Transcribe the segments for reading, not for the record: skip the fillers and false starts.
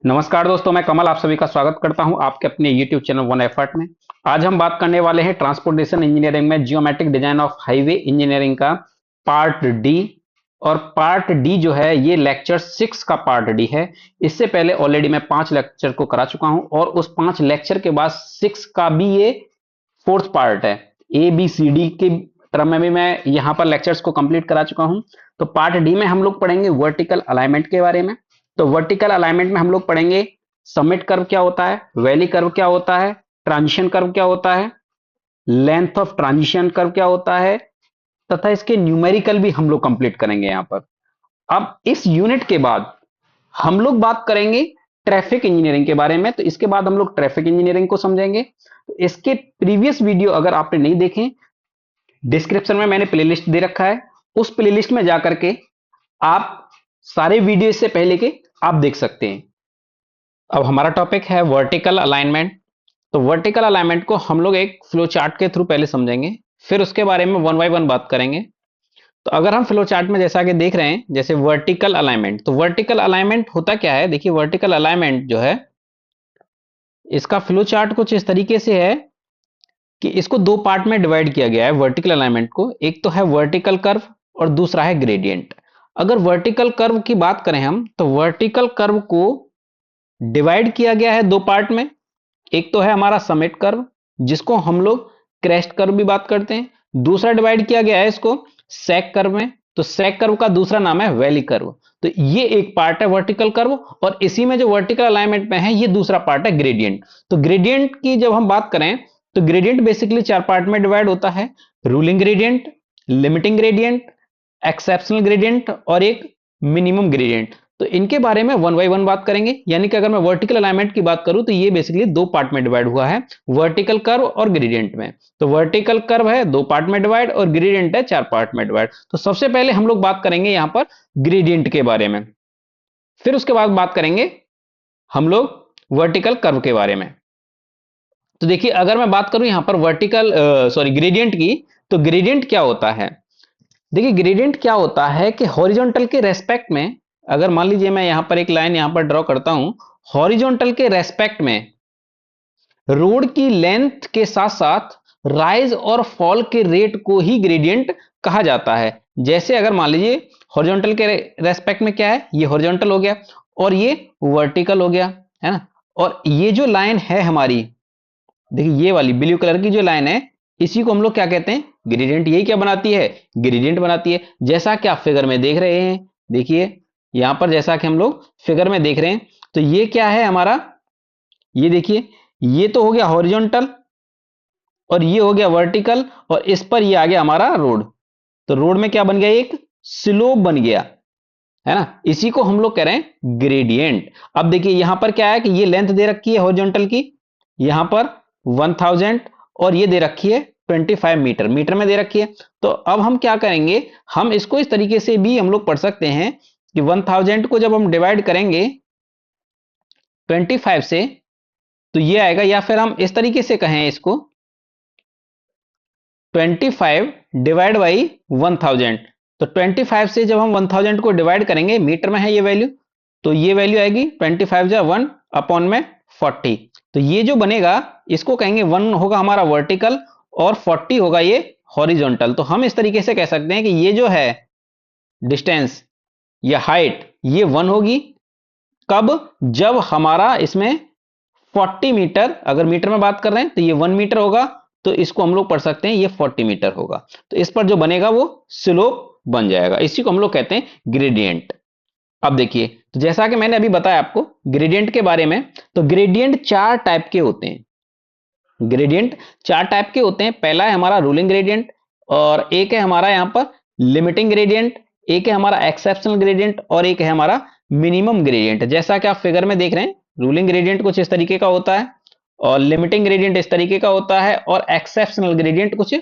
नमस्कार दोस्तों, मैं कमल आप सभी का स्वागत करता हूं आपके अपने YouTube चैनल वन एफर्ट में। आज हम बात करने वाले हैं ट्रांसपोर्टेशन इंजीनियरिंग में geometric design of highway engineering का पार्ट डी। और पार्ट डी जो है ये लेक्चर 6 का पार्ट डी है। इससे पहले ऑलरेडी मैं 5 लेक्चर को करा चुका हूं और उस 5 लेक्चर के बाद 6 का भी ये फोर्थ पार्ट है। ए बी सी डी के क्रम में भी मैं यहाँ पर लेक्चर्स को कंप्लीट करा चुका हूँ। तो पार्ट डी में हम लोग पढ़ेंगे वर्टिकल अलाइनमेंट के बारे में। तो वर्टिकल अलाइनमेंट में हम लोग पढ़ेंगे समिट कर्व क्या होता है, वैली कर्व क्या होता है, ट्रांजिशन कर्व क्या होता है, लेंथ ऑफ ट्रांजिशन कर्व क्या होता है, तथा इसके न्यूमेरिकल भी हम लोग कंप्लीट करेंगे यहाँ पर। अब इस यूनिट के बाद हम लोग बात करेंगे ट्रैफिक इंजीनियरिंग के बारे में। तो इसके बाद हम लोग ट्रैफिक इंजीनियरिंग को समझेंगे। तो इसके प्रीवियस वीडियो अगर आपने नहीं देखे, डिस्क्रिप्शन में मैंने प्लेलिस्ट दे रखा है, उस प्लेलिस्ट में जाकर के आप सारे वीडियो इससे पहले के आप देख सकते हैं। अब हमारा टॉपिक है वर्टिकल अलाइनमेंट। तो वर्टिकल अलाइनमेंट को हम लोग एक फ्लो चार्ट के थ्रू पहले समझेंगे, फिर उसके बारे में वन बाय वन बात करेंगे। तो अगर हम फ्लो चार्ट में जैसा कि देख रहे हैं, जैसे वर्टिकल अलाइनमेंट, तो वर्टिकल अलाइनमेंट होता क्या है, देखिए वर्टिकल अलाइनमेंट जो है इसका फ्लो चार्ट कुछ इस तरीके से है कि इसको दो पार्ट में डिवाइड किया गया है वर्टिकल अलाइनमेंट को। एक तो है वर्टिकल कर्व और दूसरा है ग्रेडियंट। अगर वर्टिकल कर्व की बात करें हम, तो वर्टिकल कर्व को डिवाइड किया गया है दो पार्ट में। एक तो है हमारा समिट कर्व, जिसको हम लोग क्रेस्ट कर्व भी बात करते हैं। दूसरा डिवाइड किया गया है इसको सैक कर्व में। तो सैक कर्व का दूसरा नाम है वैली कर्व। तो ये एक पार्ट है वर्टिकल कर्व, और इसी में जो वर्टिकल अलाइनमेंट में है ये दूसरा पार्ट है ग्रेडियंट। तो ग्रेडियंट की जब हम बात करें, तो ग्रेडियंट बेसिकली चार पार्ट में डिवाइड होता है: ruling gradient, limiting gradient, exceptional gradient और एक मिनिमम ग्रेडियंट। तो इनके बारे में वन बाय वन बात करेंगे। यानी कि अगर मैं वर्टिकल अलाइनमेंट की बात करूं, तो ये बेसिकली दो पार्ट में डिवाइड हुआ है, वर्टिकल कर्व और ग्रेडियंट में। तो वर्टिकल कर्व है दो पार्ट में डिवाइड और ग्रेडियंट है चार पार्ट में डिवाइड। तो सबसे पहले हम लोग बात करेंगे यहां पर ग्रेडियंट के बारे में, फिर उसके बाद बात करेंगे हम लोग वर्टिकल कर्व के बारे में। तो देखिए, अगर मैं बात करूं यहां पर वर्टिकल ग्रेडियंट की, तो ग्रेडियंट क्या होता है। देखिए, ग्रेडियंट क्या होता है कि हॉरिजॉन्टल के रेस्पेक्ट में, अगर मान लीजिए मैं यहां पर एक लाइन यहां पर ड्रॉ करता हूं, हॉरिजॉन्टल के रेस्पेक्ट में रोड की लेंथ के साथ साथ राइज और फॉल के रेट को ही ग्रेडियंट कहा जाता है। जैसे अगर मान लीजिए हॉरिजॉन्टल के रेस्पेक्ट में क्या है, ये हॉरिजॉन्टल हो गया और ये वर्टिकल हो गया, है ना। और ये जो लाइन है हमारी, देखिए ये वाली ब्लू कलर की जो लाइन है, इसी को हम लोग क्या कहते हैं, ग्रेडियंट। यही क्या बनाती है, ग्रेडियंट बनाती है। जैसा कि आप फिगर में देख रहे हैं, देखिए यहां पर जैसा कि हम लोग फिगर में देख रहे हैं, तो ये क्या है हमारा, ये देखिए ये तो हो गया हॉरिजॉन्टल और ये हो गया वर्टिकल, और इस पर ये आ गया हमारा रोड। तो रोड में क्या बन गया, एक स्लोप बन गया, है ना। इसी को हम लोग कह रहे हैं ग्रेडियंट। अब देखिए यहां पर क्या है कि ये लेंथ दे रखी है हॉरिजॉन्टल की, यहां पर 1000, और ये दे रखी है 25 मीटर, मीटर में दे रखी है। तो अब हम क्या करेंगे, हम इसको इस तरीके से भी हम लोग पढ़ सकते हैं कि 1000 को जब हम डिवाइड करेंगे 25 से, तो ये आएगा, या फिर हम इस तरीके से कहें इसको 25 डिवाइड बाई 1000। तो 25 से जब हम 1000 को डिवाइड करेंगे, मीटर में है ये वैल्यू, तो ये वैल्यू आएगी 25 जा 1 अपॉन में 40। तो ये जो बनेगा इसको कहेंगे 1 होगा हमारा वर्टिकल और 40 होगा ये हॉरिजॉन्टल। तो हम इस तरीके से कह सकते हैं कि ये जो है डिस्टेंस या हाइट ये 1 होगी। कब, जब हमारा इसमें 40 मीटर, अगर मीटर में बात कर रहे हैं तो ये 1 मीटर होगा, तो इसको हम लोग पढ़ सकते हैं ये 40 मीटर होगा। तो इस पर जो बनेगा वो स्लोप बन जाएगा, इसी को हम लोग कहते हैं ग्रेडियंट। अब देखिए, तो जैसा कि मैंने अभी बताया आपको ग्रेडियंट के बारे में, तो ग्रेडियंट चार टाइप के होते हैं। ग्रेडियंट चार टाइप के होते हैं। पहला है हमारा रूलिंग ग्रेडियंट, और एक है हमारा यहां पर लिमिटिंग ग्रेडियंट, एक है हमारा एक्सेप्शनल ग्रेडियंट, और एक है हमारा मिनिमम ग्रेडियंट। जैसा कि आप फिगर में देख रहे हैं, रूलिंग ग्रेडियंट कुछ इस तरीके का होता है, और लिमिटिंग ग्रेडियंट इस तरीके का होता है, और एक्सेप्शनल ग्रेडियंट कुछ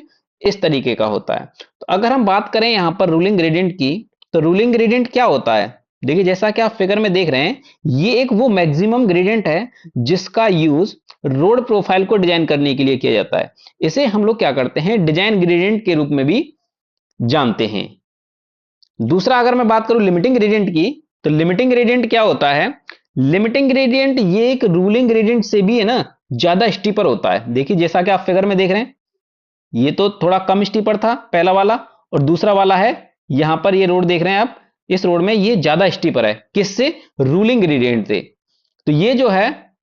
इस तरीके का होता है। तो अगर हम बात करें यहां पर रूलिंग ग्रेडियंट की, तो रूलिंग ग्रेडियंट क्या होता है, देखिए जैसा कि आप फिगर में देख रहे हैं, ये एक वो मैक्सिमम ग्रेडियंट है जिसका यूज रोड प्रोफाइल को डिजाइन करने के लिए किया जाता है। इसे हम लोग क्या करते हैं, डिजाइन ग्रेडियंट के रूप में भी जानते हैं। दूसरा, अगर मैं बात करूं लिमिटिंग ग्रेडियंट की, तो लिमिटिंग ग्रेडियंट क्या होता है, लिमिटिंग ग्रेडियंट ये एक रूलिंग ग्रेडियंट से भी है ना ज्यादा स्टीपर होता है। देखिए जैसा कि आप फिगर में देख रहे हैं, ये तो थोड़ा कम स्टीपर था पहला वाला, और दूसरा वाला है यहां पर ये रोड देख रहे हैं आप, इस रोड में ये ज्यादा स्टीपर है, किससे? रूलिंग ग्रेडियंट से। तो ये जो है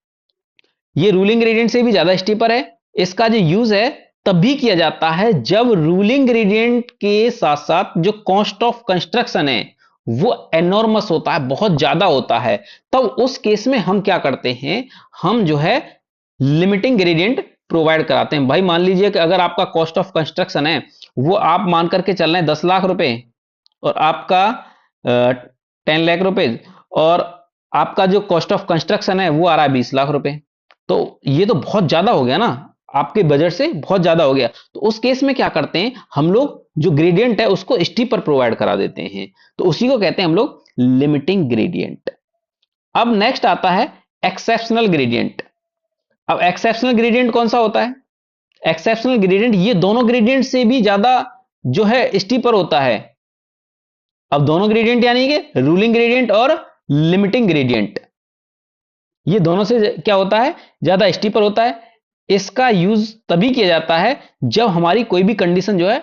ये रूलिंग ग्रेडियंट से भी ज्यादा स्टीपर है। इसका जो यूज है तब भी किया जाता है जब रूलिंग ग्रेडियंट के साथ साथ जो कॉस्ट ऑफ कंस्ट्रक्शन है वो एनॉर्मस होता है, बहुत ज्यादा होता है। तब उस केस में हम क्या करते हैं, हम जो है लिमिटिंग ग्रेडियंट प्रोवाइड कराते हैं। भाई मान लीजिए कि अगर आपका कॉस्ट ऑफ कंस्ट्रक्शन है वो आप मान करके चल रहे हैं 10 लाख रुपए, और आपका 10 लाख रुपए, और आपका जो कॉस्ट ऑफ कंस्ट्रक्शन है वो आ रहा है 20 लाख रुपए, तो ये तो बहुत ज्यादा हो गया ना, आपके बजट से बहुत ज्यादा हो गया। तो उस केस में क्या करते हैं हम लोग, जो ग्रेडियंट है उसको स्टीपर प्रोवाइड करा देते हैं, तो उसी को कहते हैं हम लोग लिमिटिंग ग्रेडियंट। अब नेक्स्ट आता है एक्सेप्शनल ग्रेडियंट। अब एक्सेप्शनल ग्रेडियंट कौन सा होता है? एक्सेप्शनल ग्रेडियंट ये दोनों ग्रेडियंट से भी ज्यादा जो है स्टीपर होता है। अब दोनों ग्रेडियंट यानी कि रूलिंग ग्रेडियंट और लिमिटिंग ग्रेडियंट, ये दोनों से क्या होता है, ज्यादा स्टीपर होता है। इसका यूज तभी किया जाता है जब हमारी कोई भी कंडीशन जो है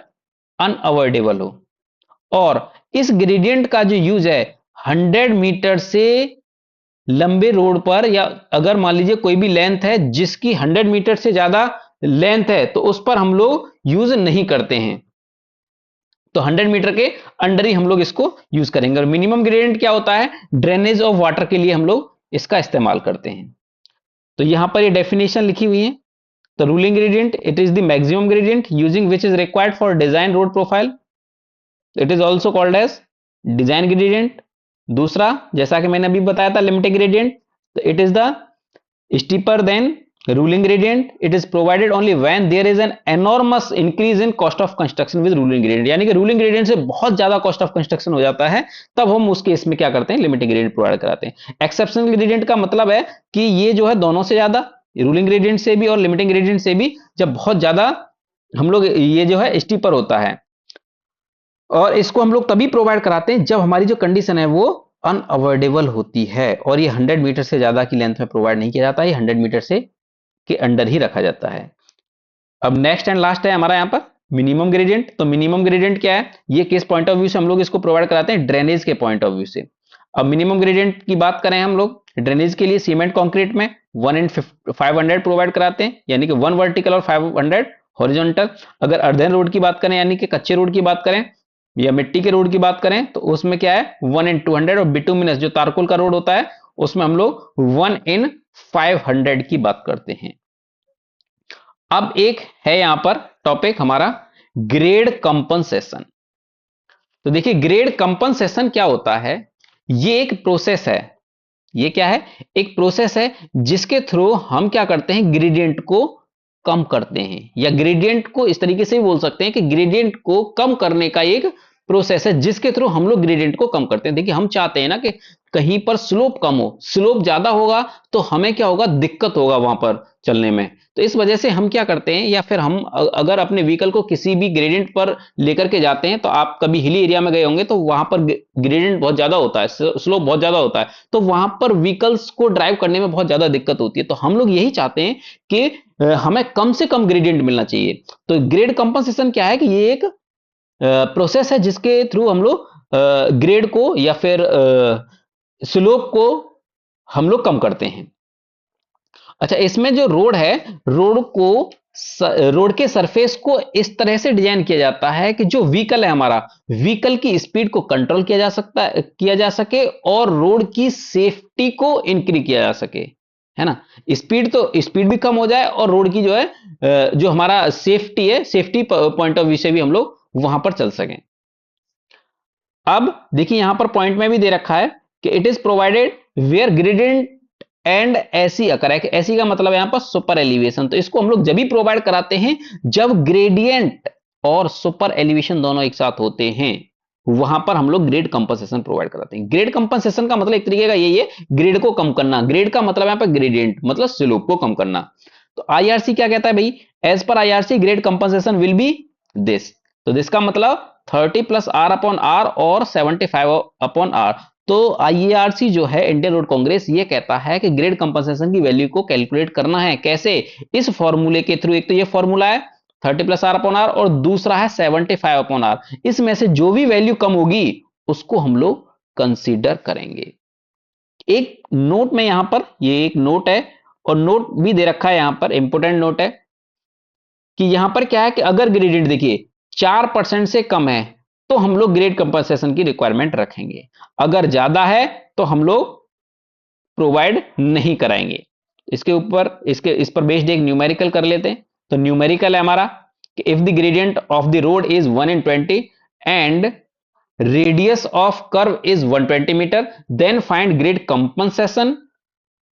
अनअवॉइडेबल हो, और इस ग्रेडियंट का जो यूज है 100 मीटर से लंबे रोड पर, या अगर मान लीजिए कोई भी लेंथ है जिसकी 100 मीटर से ज्यादा लेंथ है तो उस पर हम लोग यूज नहीं करते हैं, तो 100 मीटर के अंडर ही हम लोग इसको यूज करेंगे। और मिनिमम ग्रेडियंट क्या होता है, ड्रेनेज ऑफ वाटर के लिए हम लोग इसका इस्तेमाल करते हैं। तो यहां पर ये डेफिनेशन लिखी हुई है। तो ruling gradient, it is the maximum gradient using which is required for design road profile, it is also called as design gradient. दूसरा जैसा कि मैंने अभी बताया था लिमिटिंग ग्रेडियंट, तो it is the steeper than ruling gradient, it is provided only when there is an enormous increase in cost of construction with ruling gradient, यानी कि रूलिंग ग्रेडियंट से बहुत ज्यादा कॉस्ट ऑफ कंस्ट्रक्शन हो जाता है, तब हम उस केस में क्या करते हैं, लिमिटिंग ग्रेडियंट प्रोवाइड कराते हैं। एक्सेप्शनल ग्रेडियंट का मतलब है कि ये जो है दोनों से ज्यादा, रूलिंग ग्रेडियंट से भी और लिमिटिंग ग्रेडियंट से भी, जब बहुत ज्यादा हम लोग ये जो है स्टीपर होता है, और इसको हम लोग तभी प्रोवाइड कराते हैं जब हमारी जो कंडीशन है वो अनअवॉइडेबल होती है, और ये 100 मीटर से ज्यादा की लेंथ में प्रोवाइड नहीं किया जाता है, 100 मीटर से के अंडर ही रखा जाता है। अब नेक्स्ट एंड लास्ट है हमारा यहाँ पर मिनिमम ग्रेडियंट। तो मिनिमम ग्रेडियंट क्या है, ये किस पॉइंट ऑफ व्यू से हम लोग इसको प्रोवाइड कराते हैं, ड्रेनेज के पॉइंट ऑफ व्यू से। अब मिनिमम ग्रेडियंट की बात करें हम लोग, ड्रेनेज के लिए सीमेंट कंक्रीट में 1 and 500 प्रोवाइड कराते हैं, यानी कि 1 वर्टिकल और 500 हॉरिजॉन्टल। अगर अर्धन रोड की बात करें, यानी कि कच्चे रोड की बात करें या मिट्टी के रोड की बात करें, तो उसमें क्या है 1 and 200, और बिटुमिनस जो तारकोल का रोड होता है उसमें हम लोग 1 in 500 की बात करते हैं। अब एक है यहां पर टॉपिक हमारा ग्रेड कंपनसेशन। तो देखिए ग्रेड कंपनसेशन क्या होता है, ये एक प्रोसेस है, ये क्या है, एक प्रोसेस है जिसके थ्रू हम क्या करते हैं, ग्रेडियंट को कम करते हैं, या ग्रेडियंट को इस तरीके से भी बोल सकते हैं कि ग्रेडियंट को कम करने का एक प्रोसेस है जिसके थ्रू हम लोग ग्रेडियंट को कम करते हैं। देखिए हम चाहते हैं ना कि कहीं पर स्लोप कम हो, स्लोप ज्यादा होगा तो हमें क्या होगा, दिक्कत होगा वहां पर चलने में। तो इस वजह से हम क्या करते हैं, या फिर हम अगर अपने व्हीकल को किसी भी ग्रेडियंट पर लेकर के जाते हैं, तो आप कभी हिली एरिया में गए होंगे तो वहां पर ग्रेडियंट बहुत ज्यादा होता है, स्लोप बहुत ज्यादा होता है, तो वहां पर व्हीकल्स को ड्राइव करने में बहुत ज्यादा दिक्कत होती है। तो हम लोग यही चाहते हैं कि हमें कम से कम ग्रेडियंट मिलना चाहिए। तो ग्रेड कंपनसेशन क्या है कि ये एक प्रोसेस है जिसके थ्रू हम लोग ग्रेड को या फिर स्लोप को हम लोग कम करते हैं। अच्छा, इसमें जो रोड है, रोड के सरफेस को इस तरह से डिजाइन किया जाता है कि जो व्हीकल है हमारा, व्हीकल की स्पीड को कंट्रोल किया जा सके, और रोड की सेफ्टी को इंक्रीज किया जा सके, है ना। स्पीड भी कम हो जाए, और रोड की जो है जो हमारा सेफ्टी है, सेफ्टी पॉइंट ऑफ व्यू से भी हम लोग वहां पर चल सकें। अब देखिए यहां पर पॉइंट में भी दे रखा है कि it is provided where gradient and AC occur है। एसी का मतलब यहां पर सुपर एलिवेशन, तो इसको हम लोग जब भी प्रोवाइड कराते हैं जब ग्रेडियंट और सुपर एलिवेशन दोनों एक साथ होते हैं, वहां पर हम लोग ग्रेड कंपनसेशन प्रोवाइड कराते हैं। ग्रेड कंपनसेशन का मतलब एक तरीके का यही है, ग्रेड को कम करना। ग्रेड का मतलब यहां पर ग्रेडियंट मतलब स्लोप को कम करना। तो आईआरसी क्या कहता है भाई, as per IRC grade compensation will be this. तो दिस का मतलब 30 + R/R और 75/R। तो आईएआरसी जो है, इंडियन रोड कांग्रेस, ये कहता है कि ग्रेड कंपनसेशन की वैल्यू को कैलकुलेट करना है कैसे, इस फॉर्मूले के थ्रू। एक तो ये फॉर्मूला है 30+r/r और दूसरा है 75/r। इसमें से जो भी वैल्यू कम होगी उसको हम लोग कंसीडर करेंगे। एक नोट में यहां पर, ये एक नोट है और नोट भी दे रखा है यहां पर, इंपोर्टेंट नोट है कि यहां पर क्या है कि अगर ग्रेडियंट देखिए 4% से कम है तो हम लोग ग्रेड कंपनसेशन की रिक्वायरमेंट रखेंगे, अगर ज्यादा है तो हम लोग प्रोवाइड नहीं कराएंगे। इसके ऊपर इस पर बेस्ड एक न्यूमेरिकल कर लेते हैं। तो न्यूमेरिकल है हमारा कि if the gradient of the road is 1/20 and radius of curve is 120 metre, then find grade compensation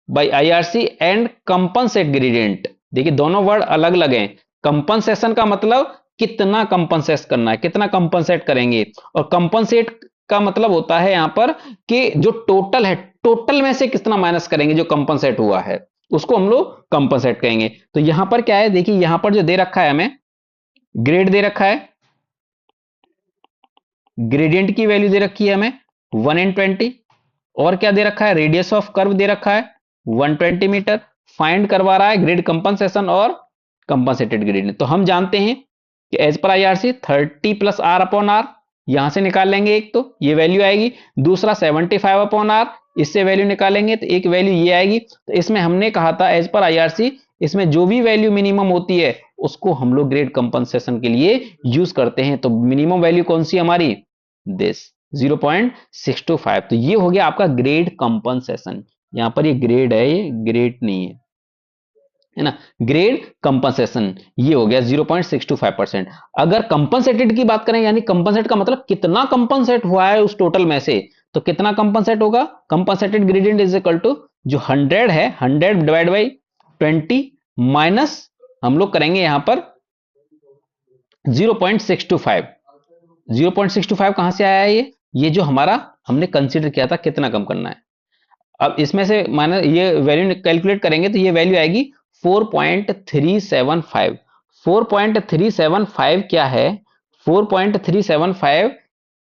by IRC and compensate gradient. देखिए दोनों वर्ड अलग अलग हैं। कंपनसेशन का मतलब कितना कंपनसेट करना है, कितना कंपनसेट करेंगे, और कंपनसेट का मतलब होता है यहां पर कि जो टोटल है, टोटल में से कितना माइनस करेंगे, जो कंपनसेट हुआ है उसको हम लोग कंपनसेट कहेंगे। तो यहां पर क्या है, देखिए यहां पर जो दे रखा है हमें, ग्रेड दे रखा है, ग्रेडियंट की वैल्यू दे रखी है हमें 1/20, और क्या दे रखा है, रेडियस ऑफ कर्व दे रखा है 120 मीटर, फाइंड करवा रहा है ग्रेड कंपनसेशन और कंपनसेटेड ग्रेडियंट। तो हम जानते हैं कि एज पर आईआरसी 30+r/r, यहां से निकाल लेंगे एक, तो ये वैल्यू आएगी, दूसरा 75/r, इससे वैल्यू निकालेंगे तो एक वैल्यू ये आएगी। तो इसमें हमने कहा था एज पर आईआरसी, इसमें जो भी वैल्यू मिनिमम होती है उसको हम लोग ग्रेड कंपनसेशन के लिए यूज करते हैं। तो मिनिमम वैल्यू कौन सी हमारी, दिस 0.625। तो ये हो गया आपका ग्रेड कंपनसेशन। यहां पर ये ग्रेड है, ये ग्रेड नहीं है ना, ग्रेड कंपनसेशन ये हो गया 0.625%। अगर कंपनसेटेड की बात करें, यानी कंपनसेट का मतलब कितना कंपनसेट हुआ है उस टोटल में से, तो कितना कंपनसेट होगा, compensated gradient is equal to जो 100 है, 100 डिवाइड बाई 20 माइनस हम लोग करेंगे यहां पर 0.625। 0.625 कहां से आया है, ये जो हमारा हमने कंसीडर किया था कितना कम करना है। अब इसमें से माइनस ये वैल्यू कैलकुलेट करेंगे तो ये वैल्यू आएगी 4.375। 4.375 क्या है, 4.375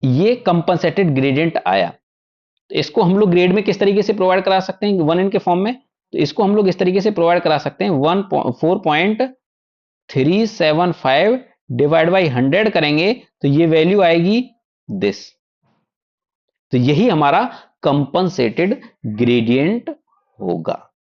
ये कंपनसेटेड ग्रेडियंट आया। तो इसको हम लोग ग्रेड में किस तरीके से प्रोवाइड करा सकते हैं, 1n के फॉर्म में, तो इसको हम लोग इस तरीके से प्रोवाइड करा सकते हैं, 4.375 डिवाइड बाई 100 करेंगे तो ये वैल्यू आएगी दिस। तो यही हमारा कंपनसेटेड ग्रेडियंट होगा।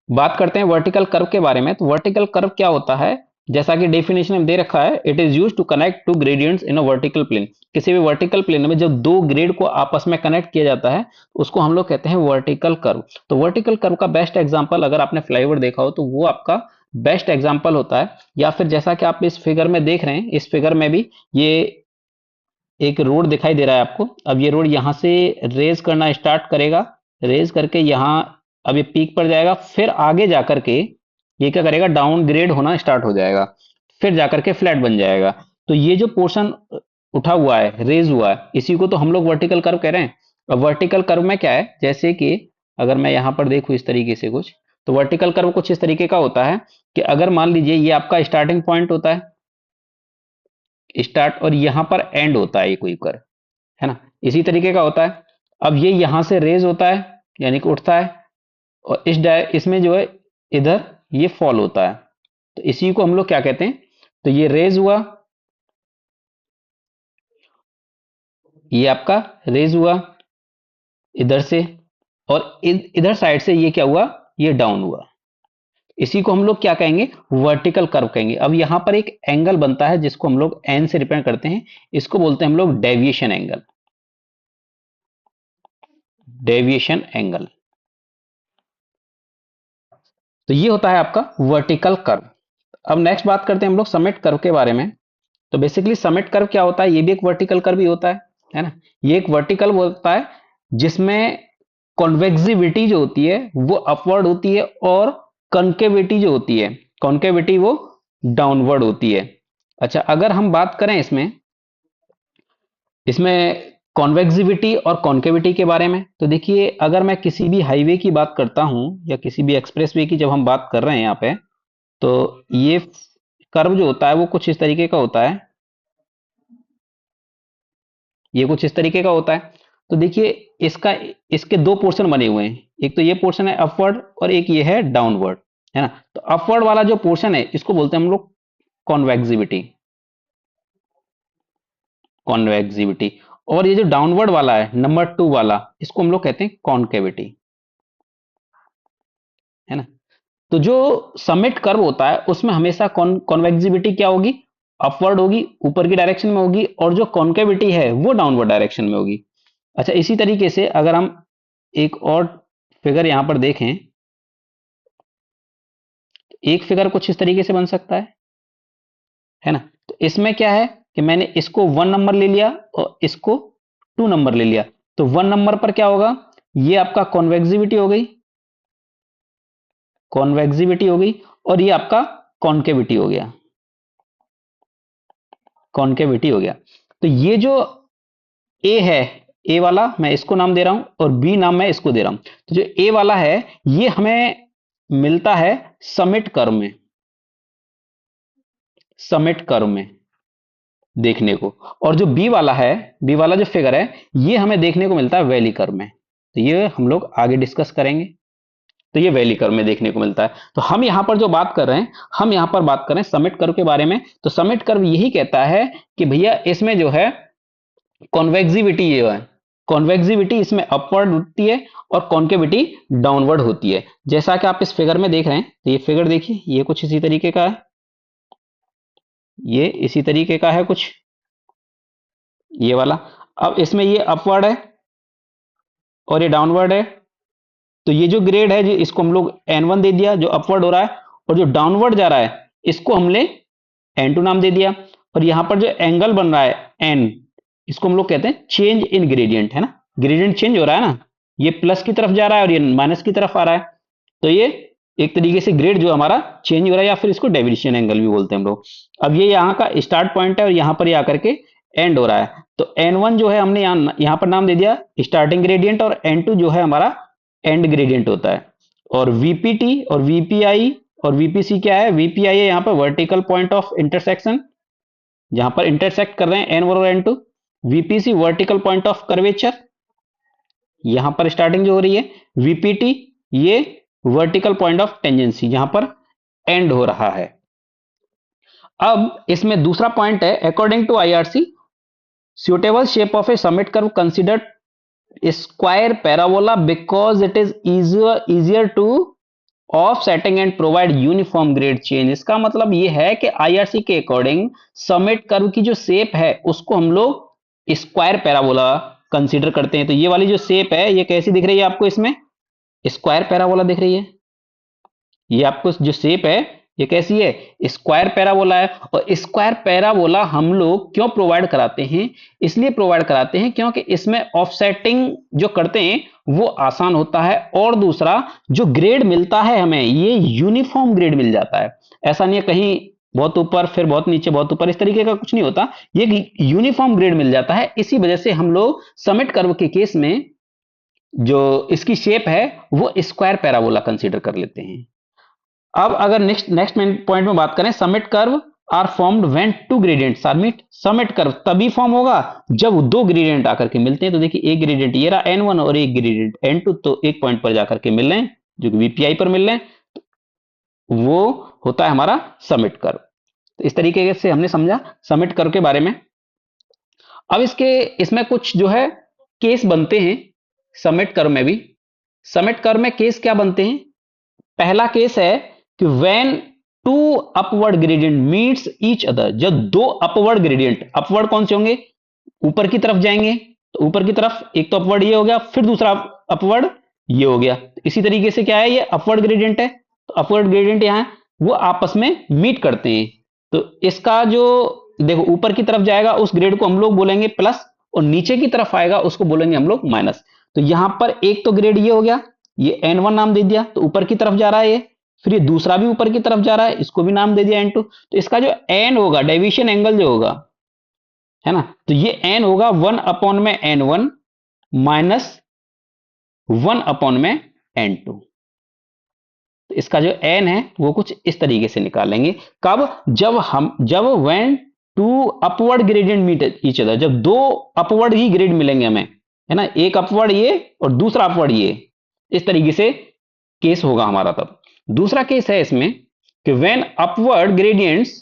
बात करते हैं वर्टिकल कर्व के बारे में। तो वर्टिकल कर्व क्या होता है, जैसा कि डेफिनेशन में दे रखा है, it is used to connect two gradients in a vertical plane. किसी भी वर्टिकल प्लेन में जब दो ग्रेड को आपस में कनेक्ट किया जाता है उसको हम लोग कहते हैं वर्टिकल कर्व। तो वर्टिकल कर्व का बेस्ट एग्जांपल, अगर आपने फ्लाईओवर देखा हो तो वो आपका बेस्ट एग्जांपल होता है। या फिर जैसा कि आप इस फिगर में देख रहे हैं, इस फिगर में भी ये एक रोड दिखाई दे रहा है आपको। अब ये रोड यहां से रेज करना स्टार्ट करेगा, रेज करके यहां अब ये पीक पर जाएगा, फिर आगे जाकर के ये क्या करेगा, डाउन ग्रेड होना स्टार्ट हो जाएगा, फिर जाकर के फ्लैट बन जाएगा। तो ये जो पोर्शन उठा हुआ है, रेज हुआ है, इसी को तो हम लोग वर्टिकल कर्व कह रहे हैं। अब वर्टिकल कर्व में क्या है, जैसे कि अगर मैं यहां पर देखूं इस तरीके से कुछ, तो वर्टिकल कर्व कुछ इस तरीके का होता है कि अगर मान लीजिए ये आपका स्टार्टिंग पॉइंट होता है, स्टार्ट, और यहां पर एंड होता है ये कोई कर्व, है ना, इसी तरीके का होता है। अब ये यहां से रेज होता है, यानी कि उठता है, और इसमें जो है इधर ये फॉल होता है। तो इसी को हम लोग क्या कहते हैं, तो ये रेज हुआ, ये आपका रेज हुआ इधर से, और इधर साइड से ये क्या हुआ, ये डाउन हुआ। इसी को हम लोग क्या कहेंगे, वर्टिकल कर्व कहेंगे। अब यहां पर एक एंगल बनता है जिसको हम लोग एन से रिप्रेजेंट करते हैं, इसको बोलते हैं हम लोग डेविएशन एंगल। डेविएशन एंगल, तो ये होता है आपका वर्टिकल कर्व। अब नेक्स्ट बात करते हैं हम लोग समिट कर्व के बारे में। तो बेसिकली समिट कर्व क्या होता है, ये भी एक वर्टिकल कर्व ही होता है ना। ये एक वर्टिकल होता है जिसमें कॉन्वेक्सिविटी जो होती है वो अपवर्ड होती है, और कॉन्केविटी जो होती है, कॉन्केविटी वो डाउनवर्ड होती है। अच्छा, अगर हम बात करें इसमें इसमें कॉन्वेक्सिविटी और कॉन्केविटी के बारे में, तो देखिए अगर मैं किसी भी हाईवे की बात करता हूं या किसी भी एक्सप्रेसवे की जब हम बात कर रहे हैं यहाँ पे, तो ये कर्व जो होता है वो कुछ इस तरीके का होता है, ये कुछ इस तरीके का होता है। तो देखिए इसका इसके दो पोर्शन बने हुए हैं, एक तो ये पोर्शन है अपवर्ड और एक ये है डाउनवर्ड, है ना। तो अपवर्ड वाला जो पोर्शन है इसको बोलते हैं हम लोग कॉन्वेक्सिविटी, कॉन्वेक्सिविटी। और ये जो डाउनवर्ड वाला है नंबर 2 वाला, इसको हम लोग कहते हैं कॉन्केविटी, है ना। तो जो समिट कर्व होता है उसमें हमेशा कॉन्वेक्सिविटी क्या होगी, अपवर्ड होगी, ऊपर की डायरेक्शन में होगी, और जो कॉन्केविटी है वो डाउनवर्ड डायरेक्शन में होगी। अच्छा, इसी तरीके से अगर हम एक और फिगर यहां पर देखें, एक फिगर कुछ इस तरीके से बन सकता है ना। तो इसमें क्या है कि मैंने इसको 1 नंबर ले लिया और इसको 2 नंबर ले लिया। तो 1 नंबर पर क्या होगा, ये आपका कॉन्वेक्सिविटी हो गई, कॉन्वेक्सिविटी हो गई, और ये आपका कॉन्केविटी हो गया, कॉन्केविटी हो गया। तो ये जो ए है, ए वाला मैं इसको नाम दे रहा हूं और बी नाम मैं इसको दे रहा हूं। तो जो ए वाला है ये हमें मिलता है समिट कर्व में, समिट कर्व में देखने को। और जो बी वाला है, बी वाला जो फिगर है ये हमें देखने को मिलता है वैली कर्व में। तो ये हम लोग आगे डिस्कस करेंगे। तो ये वैली कर्व में देखने को मिलता है। तो हम यहां पर जो बात कर रहे हैं, हम यहां पर बात कर रहे हैं समिट कर्व के बारे में। तो समिट कर्व यही कहता है कि भैया इसमें जो है कॉन्वेक्सिविटी ये है, कॉन्वेक्सिविटी इसमें अपवर्ड होती है और कॉन्केविटी डाउनवर्ड होती है। जैसा कि आप इस फिगर में देख रहे हैं, तो ये फिगर देखिए ये कुछ इसी तरीके का है, ये इसी तरीके का है कुछ ये वाला। अब इसमें ये अपवर्ड है और ये डाउनवर्ड है। तो ये जो ग्रेड है जी इसको हम लोग n1 दे दिया जो अपवर्ड हो रहा है, और जो डाउनवर्ड जा रहा है इसको हमने n2 नाम दे दिया। और यहां पर जो एंगल बन रहा है n, इसको हम लोग कहते हैं चेंज इन ग्रेडियंट, है ना। ग्रेडियंट चेंज हो रहा है ना, ये प्लस की तरफ जा रहा है और ये माइनस की तरफ आ रहा है। तो ये एक तरीके से ग्रेड जो हमारा चेंज हो रहा है, या फिर इसको डेविएशन एंगल भी बोलते हैं हम लोग। अब ये यहाँ का स्टार्ट पॉइंट है और यहाँ पर ये आकर के एंड हो रहा है। तो n1 जो है हमने यहाँ पर नाम दे दिया स्टार्टिंग ग्रेडियंट, और n2 जो है हमारा एंड ग्रेडियंट होता है। और वीपीटी और वीपीआई और वीपीसी क्या है, वीपीआई है यहाँ पर वर्टिकल पॉइंट ऑफ इंटरसेक्शन, जहां पर इंटरसेक्ट कर रहे हैं n1 और n2। VPC vertical point of curvature, यहां पर स्टार्टिंग जो हो रही है। वीपीटी ये वर्टिकल पॉइंट ऑफ टेंजेंसी, जहां पर एंड हो रहा है। अब इसमें दूसरा पॉइंट है, according to IRC suitable shape of a summit curve considered square parabola because it is easier to offsetting and provide uniform grade change। इसका मतलब ये है कि आईआरसी के अकॉर्डिंग समिट कर्व की जो शेप है उसको हम लोग स्क्वायर पैराबोला कंसीडर करते हैं। तो ये वाली जो शेप है ये कैसी दिख रही है आपको, इसमें स्क्वायर पैराबोला दिख रही है। ये आपको जो शेप है ये कैसी है, स्क्वायर पैराबोला है। और स्क्वायर पैराबोला हम लोग क्यों प्रोवाइड कराते हैं, इसलिए प्रोवाइड कराते हैं क्योंकि इसमें ऑफसेटिंग जो करते हैं वो आसान होता है, और दूसरा जो ग्रेड मिलता है हमें ये यूनिफॉर्म ग्रेड मिल जाता है। ऐसा नहीं है कहीं बहुत ऊपर फिर बहुत नीचे बहुत ऊपर, इस तरीके का कुछ नहीं होता, ये यूनिफॉर्म ग्रेड मिल जाता है। इसी वजह से हम लोग समिट कर्व के केस में जो इसकी शेप है वो स्क्वायर पैराबोला कंसीडर कर लेते हैं। अब अगर नेक्स्ट पॉइंट में बात करें, summit curve are formed when two gradients are meet. Summit curve तभी फॉर्म होगा जब दो ग्रेडियंट आकर के मिलते हैं। तो देखिए एक ग्रेडियंट ये रहा n1 और एक ग्रेडियंट n2, तो एक पॉइंट पर जाकर के मिल रहे हैं जो कि वीपीआई पर मिल रहे हैं, वो होता है हमारा समिट कर्व। तो इस तरीके से हमने समझा समिट कर्व के बारे में। अब इसमें कुछ जो है केस बनते हैं समिट कर्व में भी। समिट कर्व में केस क्या बनते हैं, पहला केस है कि when two upward gradient meets each other, जब दो अपवर्ड ग्रेडियंट, अपवर्ड कौन से होंगे, ऊपर की तरफ जाएंगे, तो ऊपर की तरफ एक तो अपवर्ड ये हो गया, फिर दूसरा अपवर्ड ये हो गया। इसी तरीके से क्या है, ये अपवर्ड ग्रेडियंट है, तो अपवर्ड ग्रेडियंट यहां वो आपस में मीट करते हैं। तो इसका जो देखो ऊपर की तरफ जाएगा उस ग्रेड को हम लोग बोलेंगे प्लस, और नीचे की तरफ आएगा उसको बोलेंगे हम लोग माइनस। तो यहां पर एक तो ग्रेड ये हो गया, ये n1 नाम दे दिया, तो ऊपर की तरफ जा रहा है ये, फिर ये दूसरा भी ऊपर की तरफ जा रहा है, इसको भी नाम दे दिया n2। तो इसका जो n होगा, डेविएशन एंगल जो होगा, है ना, तो ये n होगा 1 अपॉन में n1 माइनस 1 अपॉन में n2। तो इसका जो n है वो कुछ इस तरीके से निकालेंगे। कब, जब when two upward gradient meet each other, जब दो अपवर्ड ही ग्रेड मिलेंगे हमें, है ना, एक अपवर्ड ये और दूसरा अपवर्ड ये, इस तरीके से केस होगा हमारा। तब दूसरा केस है इसमें कि when upward gradients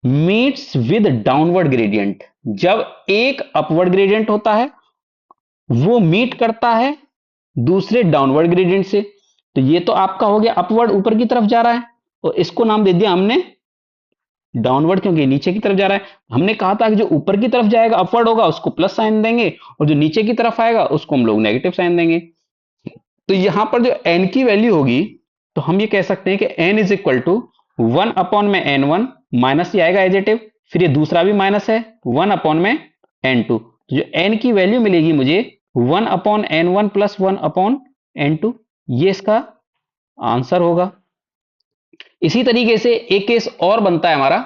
meets with downward gradient, जब एक अपवर्ड ग्रेडियंट होता है वो मीट करता है दूसरे डाउनवर्ड ग्रेडियंट से। तो ये तो आपका हो गया अपवर्ड, ऊपर की तरफ जा रहा है, और इसको नाम दे दिया हमने डाउनवर्ड, क्योंकि नीचे की तरफ जा रहा है। हमने कहा था कि जो ऊपर की तरफ जाएगा अपवर्ड होगा उसको प्लस साइन देंगे, और जो नीचे की तरफ आएगा उसको हम लोग नेगेटिव साइन देंगे। तो यहां पर जो एन की वैल्यू होगी, तो हम ये कह सकते हैं कि N is equal to 1 upon में एन वन, माइनस ये आएगा एजेटिव, फिर ये दूसरा भी माइनस है 1 अपॉन में एन टू। तो जो एन की वैल्यू मिलेगी मुझे 1 upon N one plus 1 upon N two, ये इसका आंसर होगा। इसी तरीके से एक केस और बनता है हमारा,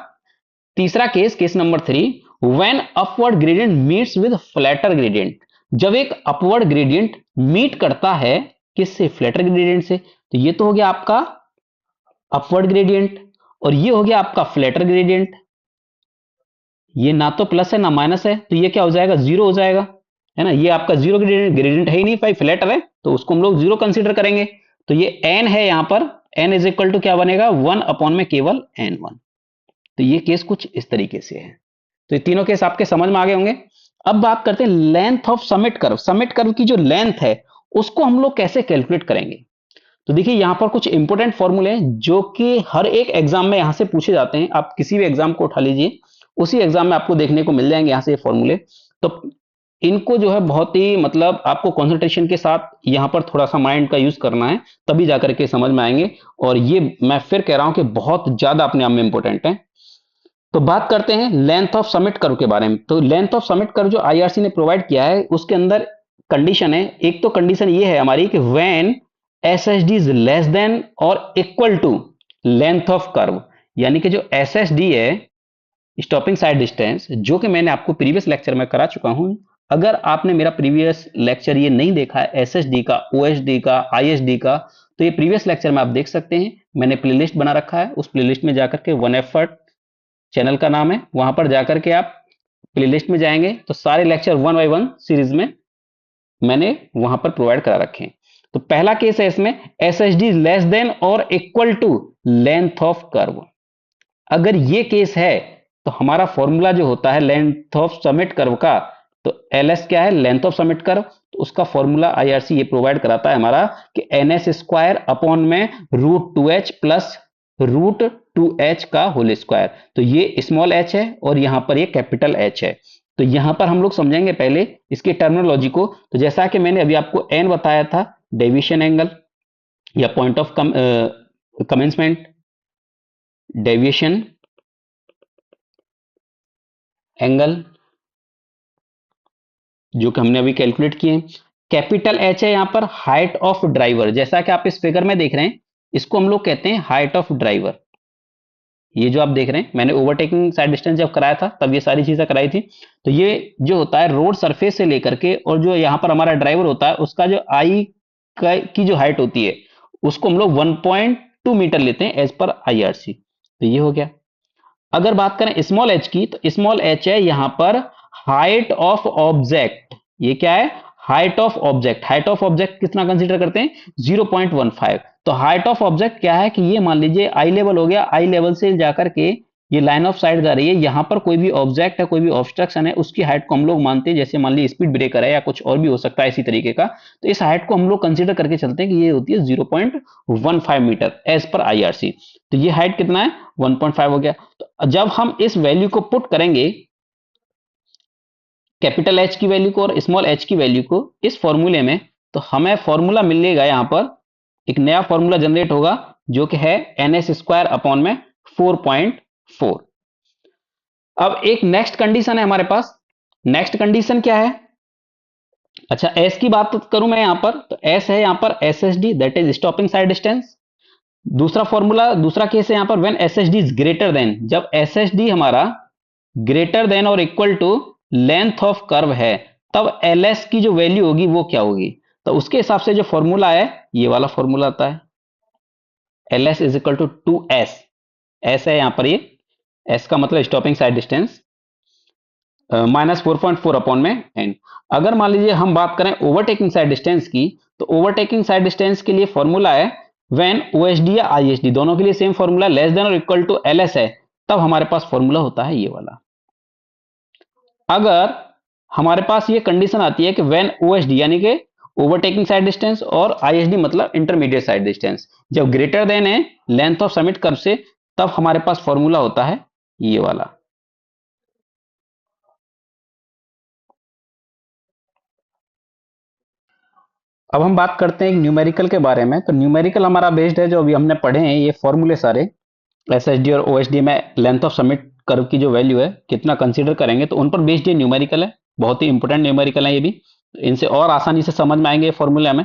तीसरा case, case number 3, when upward gradient meets with flatter gradient, जब एक अपवर्ड ग्रेडियंट मीट करता है किससे, फ्लैटर ग्रेडियंट से। तो ये तो हो गया आपका अपवर्ड ग्रेडियंट, और ये हो गया आपका फ्लैटर ग्रेडियंट। ये ना तो प्लस है ना माइनस है, तो ये क्या हो जाएगा, जीरो हो जाएगा, है ना। ये आपका जीरो ग्रेडियंट, ग्रेडियंट है ही नहीं भाई, फ्लैटर है, तो उसको हम लोग जीरो कंसीडर करेंगे। तो ये एन है यहां पर, एन इज इक्वल टू क्या बनेगा, 1 अपॉन में केवल एन वन। तो ये केस कुछ इस तरीके से है। तो ये तीनों केस आपके समझ में आ गए होंगे। अब बात करते हैं length of summit curve. Summit curve की जो लेंथ है उसको हम लोग कैसे कैलकुलेट करेंगे। तो देखिए यहां पर कुछ इंपॉर्टेंट फॉर्मूले हैं जो कि हर एक एग्जाम में यहां से पूछे जाते हैं। आप किसी भी एग्जाम को उठा लीजिए, उसी एग्जाम में आपको देखने को मिल जाएंगे यहां से फॉर्मूले। तो इनको जो है बहुत ही मतलब आपको कंसंट्रेशन के साथ यहां पर थोड़ा सा माइंड का यूज करना है, तभी जाकर के समझ में आएंगे। और ये मैं फिर कह रहा हूं कि बहुत ज्यादा अपने आप में इंपॉर्टेंट है। तो बात करते हैं लेंथ ऑफ समिट कर्व के बारे में। तो लेंथ ऑफ समिट कर्व जो आईआरसी ने प्रोवाइड किया है उसके अंदर कंडीशन है, एक तो कंडीशन ये है हमारी कि when SSD is less than और equal to length of curve, यानी कि जो एसएसडी है, स्टॉपिंग साइड डिस्टेंस, जो कि मैंने आपको प्रीवियस लेक्चर में करा चुका हूं। अगर आपने मेरा प्रीवियस लेक्चर ये नहीं देखा है एसएसडी का, ओएसडी का, आईएसडी का, तो ये प्रीवियस लेक्चर में आप देख सकते हैं। मैंने प्लेलिस्ट बना रखा है, उस प्लेलिस्ट में जाकर के वन एफर्ट चैनल का नाम है, वहां पर जाकर के आप प्लेलिस्ट में जाएंगे तो सारे लेक्चर 1 बाय 1 सीरीज में मैंने वहां पर प्रोवाइड करा रखे हैं। तो पहला केस है इसमें एसएसडी लेस देन और equal to length of curve. अगर ये केस है तो हमारा फॉर्मूला जो होता है लेंथ ऑफ समिट कर्व का, तो एलएस क्या है, लेंथ ऑफ समिट कर्व, तो उसका फॉर्मूला आईआरसी ये प्रोवाइड कराता है हमारा कि एन एस स्क्वायर अपॉन में root two H plus root two H का होल स्क्वायर। तो ये स्मॉल एच है और यहां पर ये कैपिटल एच है। तो यहां पर हम लोग समझेंगे पहले इसकी टर्मिनोलॉजी को। तो जैसा कि मैंने अभी आपको एन बताया था, डेविएशन एंगल या point of commencement, deviation angle जो कि हमने अभी कैलकुलेट किए। कैपिटल एच है यहां पर हाइट ऑफ ड्राइवर, जैसा कि आप इस फिगर में देख रहे हैं, इसको हम लोग कहते हैं हाइट ऑफ ड्राइवर। ये जो आप देख रहे हैं, मैंने ओवरटेकिंग साइड डिस्टेंस जब कराया था तब ये सारी चीजें कराई थी। तो ये जो होता है रोड सरफेस से लेकर के, और जो यहाँ पर हमारा ड्राइवर होता है उसका जो आई की जो हाइट होती है उसको हम लोग 1.2 मीटर लेते हैं एज पर आईआरसी। तो ये हो गया। अगर बात करें स्मॉल एच की, तो स्मॉल एच है यहां पर हाइट ऑफ ऑब्जेक्ट। ये क्या है, height of object. Height of object कितना कंसीडर करते हैं, 0.15। तो हाइट ऑफ ऑब्जेक्ट क्या है कि ये मान लीजिए आई लेवल हो गया, आई लेवल से जाकर के ये लाइन ऑफ साइट जा रही है, यहां पर कोई भी ऑब्जेक्ट है, कोई भी ऑब्स्ट्रक्शन है, उसकी हाइट को हम लोग मानते हैं, जैसे मान लीजिए स्पीड ब्रेकर है या कुछ और भी हो सकता है इसी तरीके का। तो इस हाइट को हम लोग कंसीडर करके चलते हैं कि ये होती है 0.15 मीटर एज पर आईआरसी। तो ये हाइट कितना है, 1.5 हो गया। तो जब हम इस वैल्यू को पुट करेंगे, कैपिटल एच की वैल्यू को और स्मॉल एच की वैल्यू को इस फॉर्मूले में, तो हमें फॉर्मूला मिलेगा, यहां पर एक नया फॉर्मूला जनरेट होगा जो कि है एन एस स्क्वायर अपॉन में 4.4। अब एक नेक्स्ट कंडीशन है हमारे पास। नेक्स्ट कंडीशन क्या है, अच्छा एस की बात करूं मैं यहां पर, तो एस है यहां पर S S D, that is stopping sight distance. दूसरा फॉर्मूला, दूसरा केस है यहां पर when S S D is greater than, जब एस एस डी हमारा ग्रेटर देन और equal to length of curve है, तब एल एस की जो वैल्यू होगी वो क्या होगी। तो उसके हिसाब से जो फॉर्मूला है ये वाला फॉर्मूला आता है, L S is equal to 2s। S है यहां पर ये, एस का मतलब स्टॉपिंग साइड डिस्टेंस, -4.4 अपॉन में एन। अगर मान लीजिए हम बात करें ओवरटेकिंग साइड डिस्टेंस की, तो ओवरटेकिंग साइड डिस्टेंस के लिए फॉर्मूला है व्हेन ओएसडी या आईएसडी दोनों के लिए सेम फॉर्मूला लेस देन और इक्वल टू एलएस है, तब हमारे पास फॉर्मूला होता है ये वाला। अगर हमारे पास ये कंडीशन आती है कि व्हेन ओएसडी यानी कि ओवरटेकिंग साइड डिस्टेंस और आईएसडी मतलब इंटरमीडिएट साइड डिस्टेंस जब ग्रेटर देन है लेंथ ऑफ समिट कर्व से, तब हमारे पास फॉर्मूला होता है ये वाला। अब हम बात करते हैं न्यूमेरिकल के बारे में। तो न्यूमेरिकल हमारा बेस्ड है जो अभी हमने पढ़े हैं ये फॉर्मूले सारे, एसएसडी और ओएसडी में लेंथ ऑफ समिट कर्व की जो वैल्यू है कितना कंसीडर करेंगे, तो उन पर बेस्ड ये न्यूमेरिकल है। बहुत ही इंपॉर्टेंट न्यूमेरिकल है ये भी, इनसे और आसानी से समझ में आएंगे फॉर्मूले में।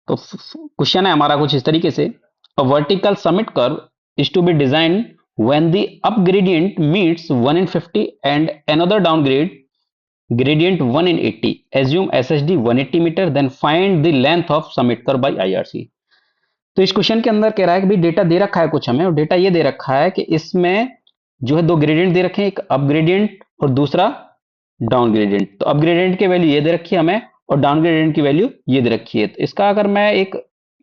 तो क्वेश्चन है हमारा कुछ इस तरीके से, a vertical summit curve is to be design when the up gradient meets 1 in 50 and another down gradient 1 in 80, assume SSD 180 metre, then find the length of summit curve by IRC। तो इस question के अंदर कह रहा है कि भाई data दे रखा है कुछ हमें, और डेटा ये दे रखा है कि इसमें जो है दो ग्रेडियंट दे रखे हैं, एक अप ग्रेडियंट और दूसरा डाउन ग्रेडियंट। तो अप ग्रेडियंट की वैल्यू ये दे रखी है हमें और डाउन ग्रेडियंट की वैल्यू ये दे रखी है। तो इसका अगर मैं एक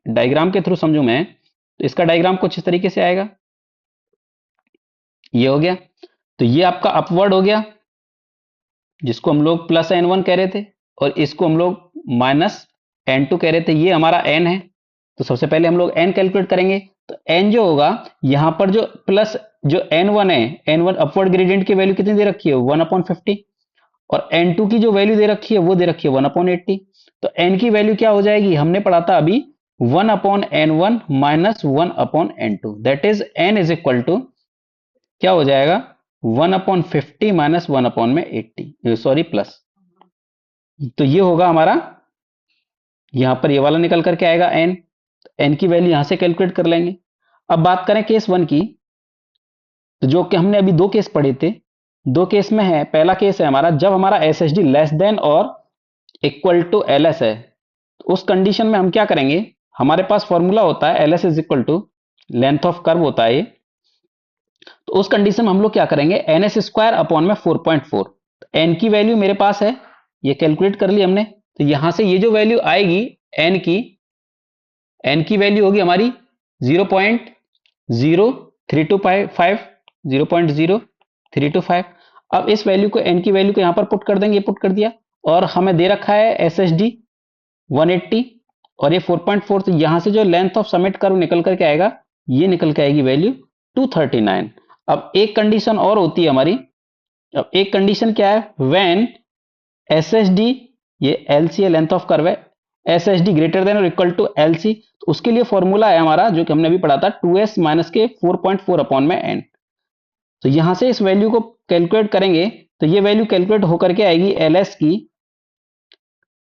डायग्राम के थ्रू समझू मैं, तो इसका डायग्राम कुछ इस तरीके से आएगा, ये हो गया। तो ये आपका अपवर्ड हो गया जिसको हम लोग प्लस n1 कह रहे थे, और इसको हम लोग माइनस n2 कह रहे थे, ये हमारा n है। तो सबसे पहले हम लोग n कैलकुलेट करेंगे। तो n जो होगा यहां पर जो प्लस जो n1 है, n1 अपवर्ड ग्रेडियंट की वैल्यू कितनी दे रखी है 1/50, और n2 की जो वैल्यू दे रखी है वो दे रखी है 1/80। तो n की वैल्यू क्या हो जाएगी, हमने पढ़ा था अभी 1/n1 minus 1/n2, that is n is equal to क्या हो जाएगा 1/50 माइनस 1/80, सॉरी प्लस। तो ये होगा हमारा, यहां पर ये वाला निकल करके आएगा n, n की वैल्यू यहां से कैलकुलेट कर लेंगे। अब बात करें केस वन की, तो जो कि हमने अभी दो केस पढ़े थे, दो केस में है, पहला केस है हमारा जब हमारा S S D less than और इक्वल टू एल एस है। तो उस कंडीशन में हम क्या करेंगे, हमारे पास फॉर्मूला होता है L S is equal to length of curve होता है ये। तो उस कंडीशन में हम लोग क्या करेंगे, एन एस स्क्वायर अपॉन में 4.4। एन की वैल्यू मेरे पास है, ये कैलकुलेट कर ली हमने। तो यहां से ये जो वैल्यू आएगी एन की वैल्यू होगी हमारी 0.0325, 0.0325। अब इस वैल्यू को एन की वैल्यू को यहां पर पुट कर देंगे, पुट कर दिया, और हमें दे रखा है एस एस डी 180 और ये 4.4। तो यहां से जो लेंथ ऑफ समिट कर्व निकल करके आएगा, ये निकल के आएगी वैल्यू 239। अब एक कंडीशन और होती है हमारी, अब एक कंडीशन क्या है, व्हेन एस एस डी, ये एल सी है लेंथ ऑफ कर्व है, S S D greater than और इक्वल टू एल सी। तो उसके लिए फॉर्मूला है हमारा जो कि हमने अभी पढ़ा था 2s माइनस के 4.4 अपॉन में एन। तो यहां से इस वैल्यू को कैलकुलेट करेंगे, तो ये वैल्यू कैलकुलेट होकर के आएगी एल एस की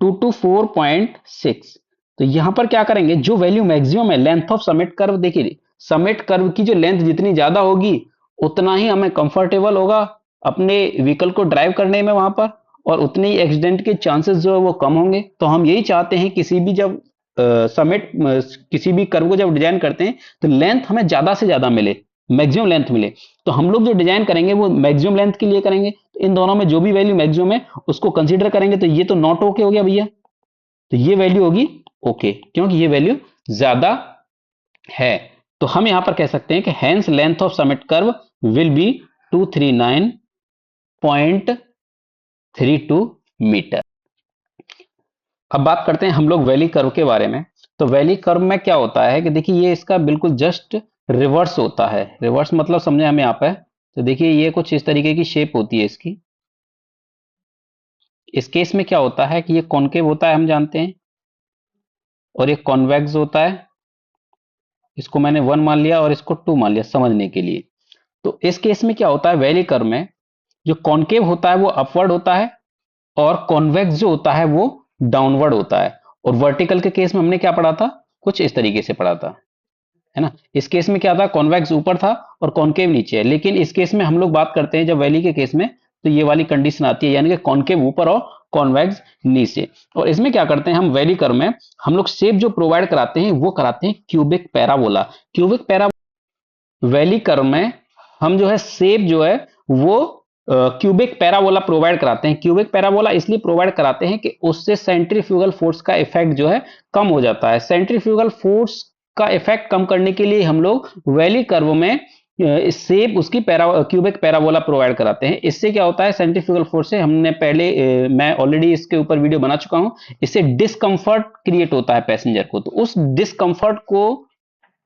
224.6। तो यहां पर क्या करेंगे, जो वैल्यू मैक्सिमम है लेंथ ऑफ समिट कर्व, देखिए समिट कर्व की जो लेंथ जितनी ज्यादा होगी उतना ही हमें कंफर्टेबल होगा अपने व्हीकल को ड्राइव करने में वहां पर, और उतने ही एक्सीडेंट के चांसेस जो है वो कम होंगे। तो हम यही चाहते हैं किसी भी जब किसी भी कर्व को जब डिजाइन करते हैं तो लेंथ हमें ज्यादा से ज्यादा मिले, मैक्सिमम लेंथ मिले। तो हम लोग जो डिजाइन करेंगे वो मैक्सिमम लेंथ के लिए करेंगे। तो इन दोनों में जो भी वैल्यू मैक्सिमम है उसको कंसीडर करेंगे। तो ये तो नॉट ओके हो गया भैया, तो ये वैल्यू होगी ओके, क्योंकि ये वैल्यू ज्यादा है। तो हम यहां पर कह सकते हैं कि hence length of summit curve will be 239.32 metre. अब बात करते हैं हम लोग वैली कर्व के बारे में। तो वैली कर्व में क्या होता है कि देखिए ये इसका बिल्कुल जस्ट रिवर्स होता है। रिवर्स मतलब समझे हम यहाँ पे, तो देखिए ये कुछ इस तरीके की शेप होती है इसकी। इस केस में क्या होता है कि ये कॉनकेव होता है हम जानते हैं, और ये कॉन्वेक्स होता है। इसको मैंने 1 मान लिया और इसको 2 मान लिया समझने के लिए। तो इस केस में क्या होता है, वैली कर्व में जो कॉनकेव होता है वो अपवर्ड होता है, और कॉन्वेक्स जो होता है वो डाउनवर्ड होता है। और वर्टिकल के केस में हमने क्या पढ़ा था, कुछ इस तरीके से पढ़ा था, है ना। इस केस में क्या था, कॉन्वेक्स ऊपर था और कॉनकेव नीचे है। लेकिन इस केस में हम लोग बात करते हैं जब वैली के केस में, तो ये वाली कंडीशन आती है, यानी कि कॉनकेव ऊपर और कॉन्वेक्स नीचे। और इसमें क्या करते हैं हम, वैली कर्व में हम लोग शेप जो प्रोवाइड कराते हैं वो कराते हैं cubic parabola. Cubic para valley curve में हम जो है शेप जो है वो क्यूबिक पैराबोला प्रोवाइड कराते हैं। क्यूबिक पैराबोला इसलिए प्रोवाइड कराते हैं कि उससे सेंट्रीफ्यूगल फोर्स का इफेक्ट जो है कम हो जाता है। सेंट्रीफ्यूगल फोर्स का इफेक्ट कम करने के लिए हम लोग वैली कर्व में शेप उसकी क्यूबिक पैराबोला प्रोवाइड कराते हैं। इससे क्या होता है, सेंट्रीफ्यूगल फोर्स से हमने पहले मैं ऑलरेडी इसके ऊपर वीडियो बना चुका हूं, इससे डिस्कंफर्ट क्रिएट होता है पैसेंजर को। तो उस डिस्कंफर्ट को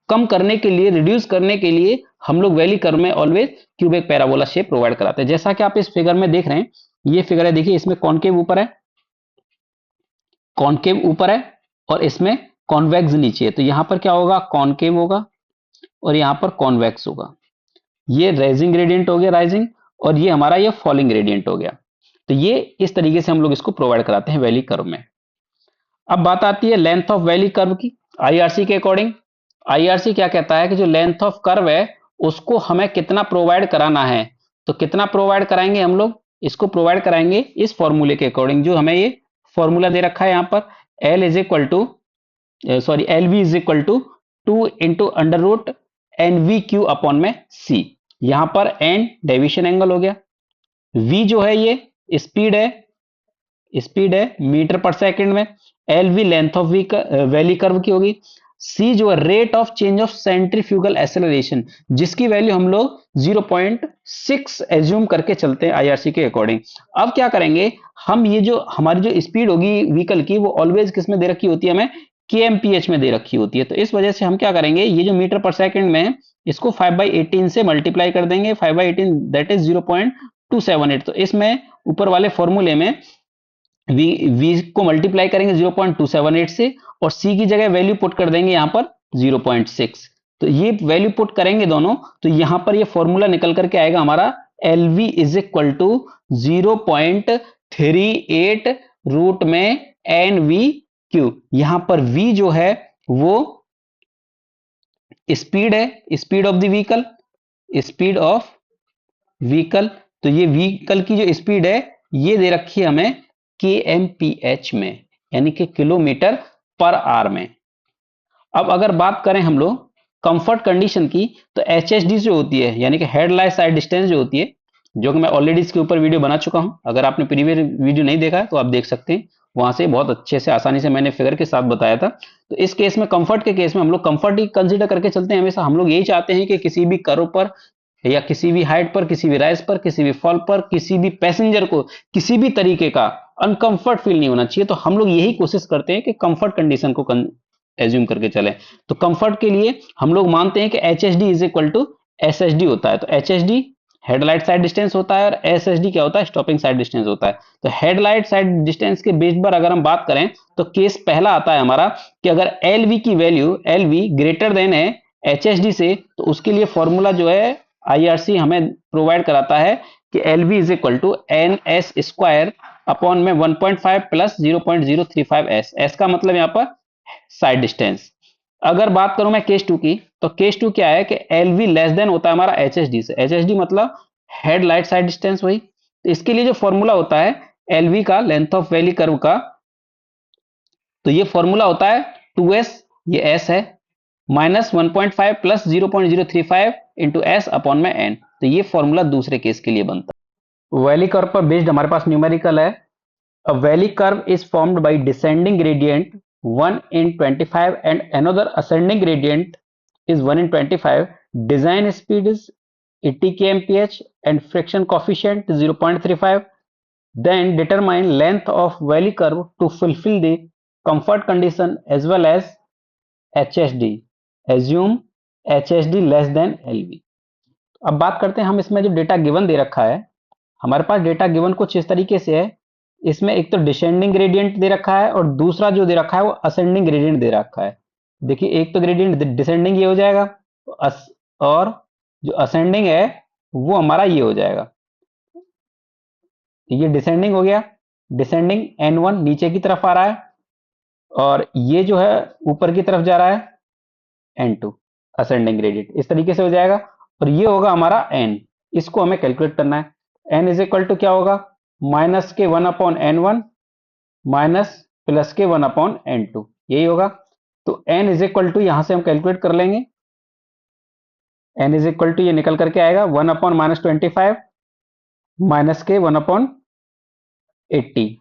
कम करने के लिए, रिड्यूस करने के लिए हम लोग वैली कर्व में always cubic parabola shape provide कराते हैं। जैसा कि आप इस फिगर में देख रहे हैं, ये फिगर है, देखिए इसमें कॉनकेव ऊपर है, कॉनकेव ऊपर है और इसमें कॉन्वेक्स नीचे है। तो यहां पर क्या होगा, कॉनकेव होगा और यहां पर कॉन्वेक्स होगा। ये राइजिंग ग्रेडियंट हो गया, राइजिंग, और ये हमारा ये फॉलिंग ग्रेडियंट हो गया। तो ये इस तरीके से हम लोग इसको प्रोवाइड कराते हैं वैली कर्व में। अब बात आती है लेंथ ऑफ वैली कर्व की आईआरसी के अकॉर्डिंग। आईआरसी क्या कहता है कि जो लेंथ ऑफ कर्व है उसको हमें कितना प्रोवाइड कराना है। तो कितना प्रोवाइड कराएंगे हम लोग, इसको प्रोवाइड कराएंगे इस फॉर्मूले के अकॉर्डिंग, जो हमें ये फॉर्मूला दे रखा है यहां पर। L is equal to sorry L V is equal to 2 into under root N V Q upon में सी। यहां पर एन डेविएशन एंगल हो गया, वी जो है ये स्पीड है, स्पीड है मीटर पर सेकंड में, L V length of V valley curve की होगी, सी जो है rate of change of centrifugal acceleration, जिसकी वैल्यू हम लोग 0.6 एज्यूम करके चलते हैं आईआरसी के अकॉर्डिंग। अब क्या करेंगे हम, ये जो हमारी जो स्पीड होगी व्हीकल की वो ऑलवेज किस में दे रखी होती है, हमें केएमपीएच में दे रखी होती है। तो इस वजह से हम क्या करेंगे, ये जो मीटर पर सेकंड में इसको 5/18 से मल्टीप्लाई कर देंगे। 5/18 दैट इज 0.278। तो इसमें ऊपर वाले फॉर्मूले में वी को मल्टीप्लाई करेंगे 0.278 से और सी की जगह वैल्यू पुट कर देंगे यहां पर 0.6। तो ये वैल्यू पुट करेंगे दोनों, तो यहां पर ये फॉर्मूला निकल करके आएगा हमारा L V is equal to 0.38 root में एन वी क्यू। यहां पर वी जो है वो स्पीड है, speed of the vehicle, speed of vehicle. तो ये व्हीकल की जो स्पीड है ये दे रखी है हमें केएमपीएच में, यानी कि किलोमीटर पर आवर में। अब अगर बात करें हम लोग कंफर्ट कंडीशन की, तो एचएसडी जो होती है यानी कि हेडलाइट साइड डिस्टेंस जो होती है, जो कि मैं ऑलरेडी इसके ऊपर वीडियो बना चुका हूं, अगर आपने प्रीवियस वीडियो नहीं देखा है तो आप देख सकते हैं, वहां से बहुत अच्छे से आसानी से मैंने फिगर के साथ बताया था। तो इस केस में, कंफर्ट के केस में हम लोग कंफर्ट ही कंसीडर करके चलते हैं हमेशा। हम लोग यही चाहते हैं कि किसी भी कर्व पर या किसी भी हाइट पर, किसी भी राइज पर, किसी भी फॉल पर, किसी भी पैसेंजर को किसी भी तरीके का अनकंफर्ट फील नहीं होना चाहिए। तो हम लोग यही कोशिश करते हैं कि कंफर्ट कंडीशन को एज्यूम करके चले। तो कंफर्ट के लिए हम लोग मानते हैं कि H H D is equal to S H D होता है। तो H H D headlight sight distance होता है और एस एच डी क्या होता है, स्टॉपिंग साइड डिस्टेंस होता है। तो हेडलाइट साइड डिस्टेंस के बेस पर अगर हम बात करें तो केस पहला आता है हमारा कि अगर एल वी की value, L V greater than है एच एच डी से, तो उसके लिए फॉर्मूला जो है आईआरसी हमें प्रोवाइड कराता है कि L V is equal to N S square upon में 1.5 प्लस 0.035 एस। एस का मतलब यहाँ पर साइड डिस्टेंस। अगर बात करूं मैं केस टू की, तो केस टू क्या है कि एल वी लेस देन होता है हमारा एच एच डी से। एच एच डी मतलब हेड लाइट साइड डिस्टेंस वही। तो इसके लिए जो फॉर्मूला होता है एल वी का, लेंथ ऑफ वैली कर्व का, तो ये फॉर्मूला होता है 2s, ये s है, minus 1.5 plus 0.035 into S upon में n। तो ये फॉर्मूला दूसरे केस के लिए बनता है। वैली कर्व पर बेस्ड हमारे पास न्यूमेरिकल है। A valley curve is formed by descending gradient 1 in 25 and another ascending gradient is 1 in 25. Design speed is 80 kmph and friction coefficient is 0.35. Then determine length of valley curve to fulfill the comfort condition as well as HSD. Assume HSD less than LV. अब बात करते हैं हम, इसमें जो data given दे रखा है, हमारे पास डेटा गिवन कुछ इस तरीके से है। इसमें एक तो डिसेंडिंग ग्रेडियंट दे रखा है और दूसरा जो दे रखा है वो असेंडिंग ग्रेडियंट दे रखा है। देखिए एक तो ग्रेडियंट डिसेंडिंग ये हो जाएगा और जो असेंडिंग है वो हमारा ये हो जाएगा। ये डिसेंडिंग हो गया, डिसेंडिंग n1 नीचे की तरफ आ रहा है और ये जो है ऊपर की तरफ जा रहा है n2 असेंडिंग ग्रेडियंट, इस तरीके से हो जाएगा। और ये होगा हमारा n, इसको हमें कैलकुलेट करना है। n इज इक्वल टू क्या होगा, माइनस के 1/n1 माइनस प्लस के 1/n2, यही होगा। तो n इज इक्वल टू यहां से हम कैलकुलेट कर लेंगे, n इज इक्वल टू ये निकल करके आएगा 1/-25 माइनस के 1/80,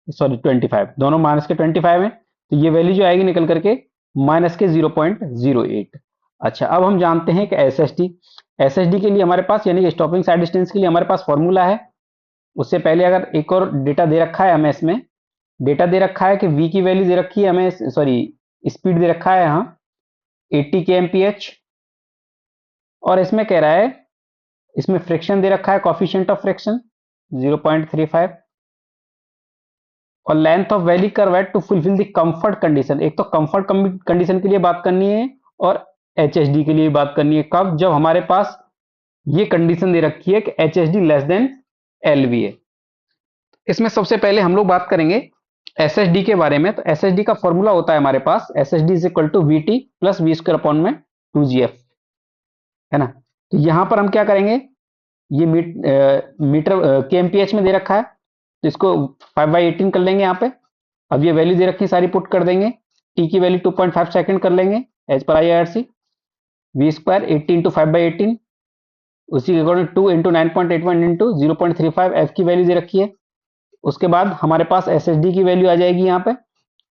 सॉरी 25, दोनों माइनस के 25 है, तो ये वैल्यू जो आएगी निकल करके माइनस के 0.08। अच्छा, अब हम जानते हैं कि एसएसडी के लिए हमारे पास, यानी कि स्टॉपिंग साइड डिस्टेंस के लिए हमारे पास फॉर्मूला है। उससे पहले अगर एक और डेटा दे रखा है हमें, इसमें डेटा दे रखा है कि v की वैल्यू दे रखी है हमें, सॉरी स्पीड दे रखा है यहाँ 80 kmph, और इसमें कह रहा है, इसमें फ्रिक्शन दे रखा है, कॉफिशिएंट ऑफ फ्रिक्शन 0.35, और लेंथ ऑफ वैली कर्व है to fulfil the comfort condition. एक तो कंफर्ट कंडीशन के लिए बात करनी है, और एचएसडी के लिए बात करनी है। कब? जब हमारे पास ये कंडीशन दे रखी है कि एचएसडी लेस देन एलवी है। इसमें सबसे पहले हम लोग बात करेंगे एसएसडी के बारे में। तो एसएसडी का फॉर्मूला होता है हमारे पास, SSD is equal to VT plus V square upon में 2gf, है ना। तो यहां पर हम क्या करेंगे, ये मीटर केएमपीएच में दे रखा है, तो इसको 5/18 कर लेंगे यहाँ पे। अब ये वैल्यू दे रखी है सारी पुट कर देंगे, टी की वैल्यू 2.5 सेकंड कर लेंगे as per IRC, we square 80 into 5/18, उसी के अकॉर्डिंग 2 इंटू 9.81 इंटू 0.35 एफ की वैल्यू दे रखी है। उसके बाद हमारे पास एसएसडी की वैल्यू आ जाएगी यहाँ पे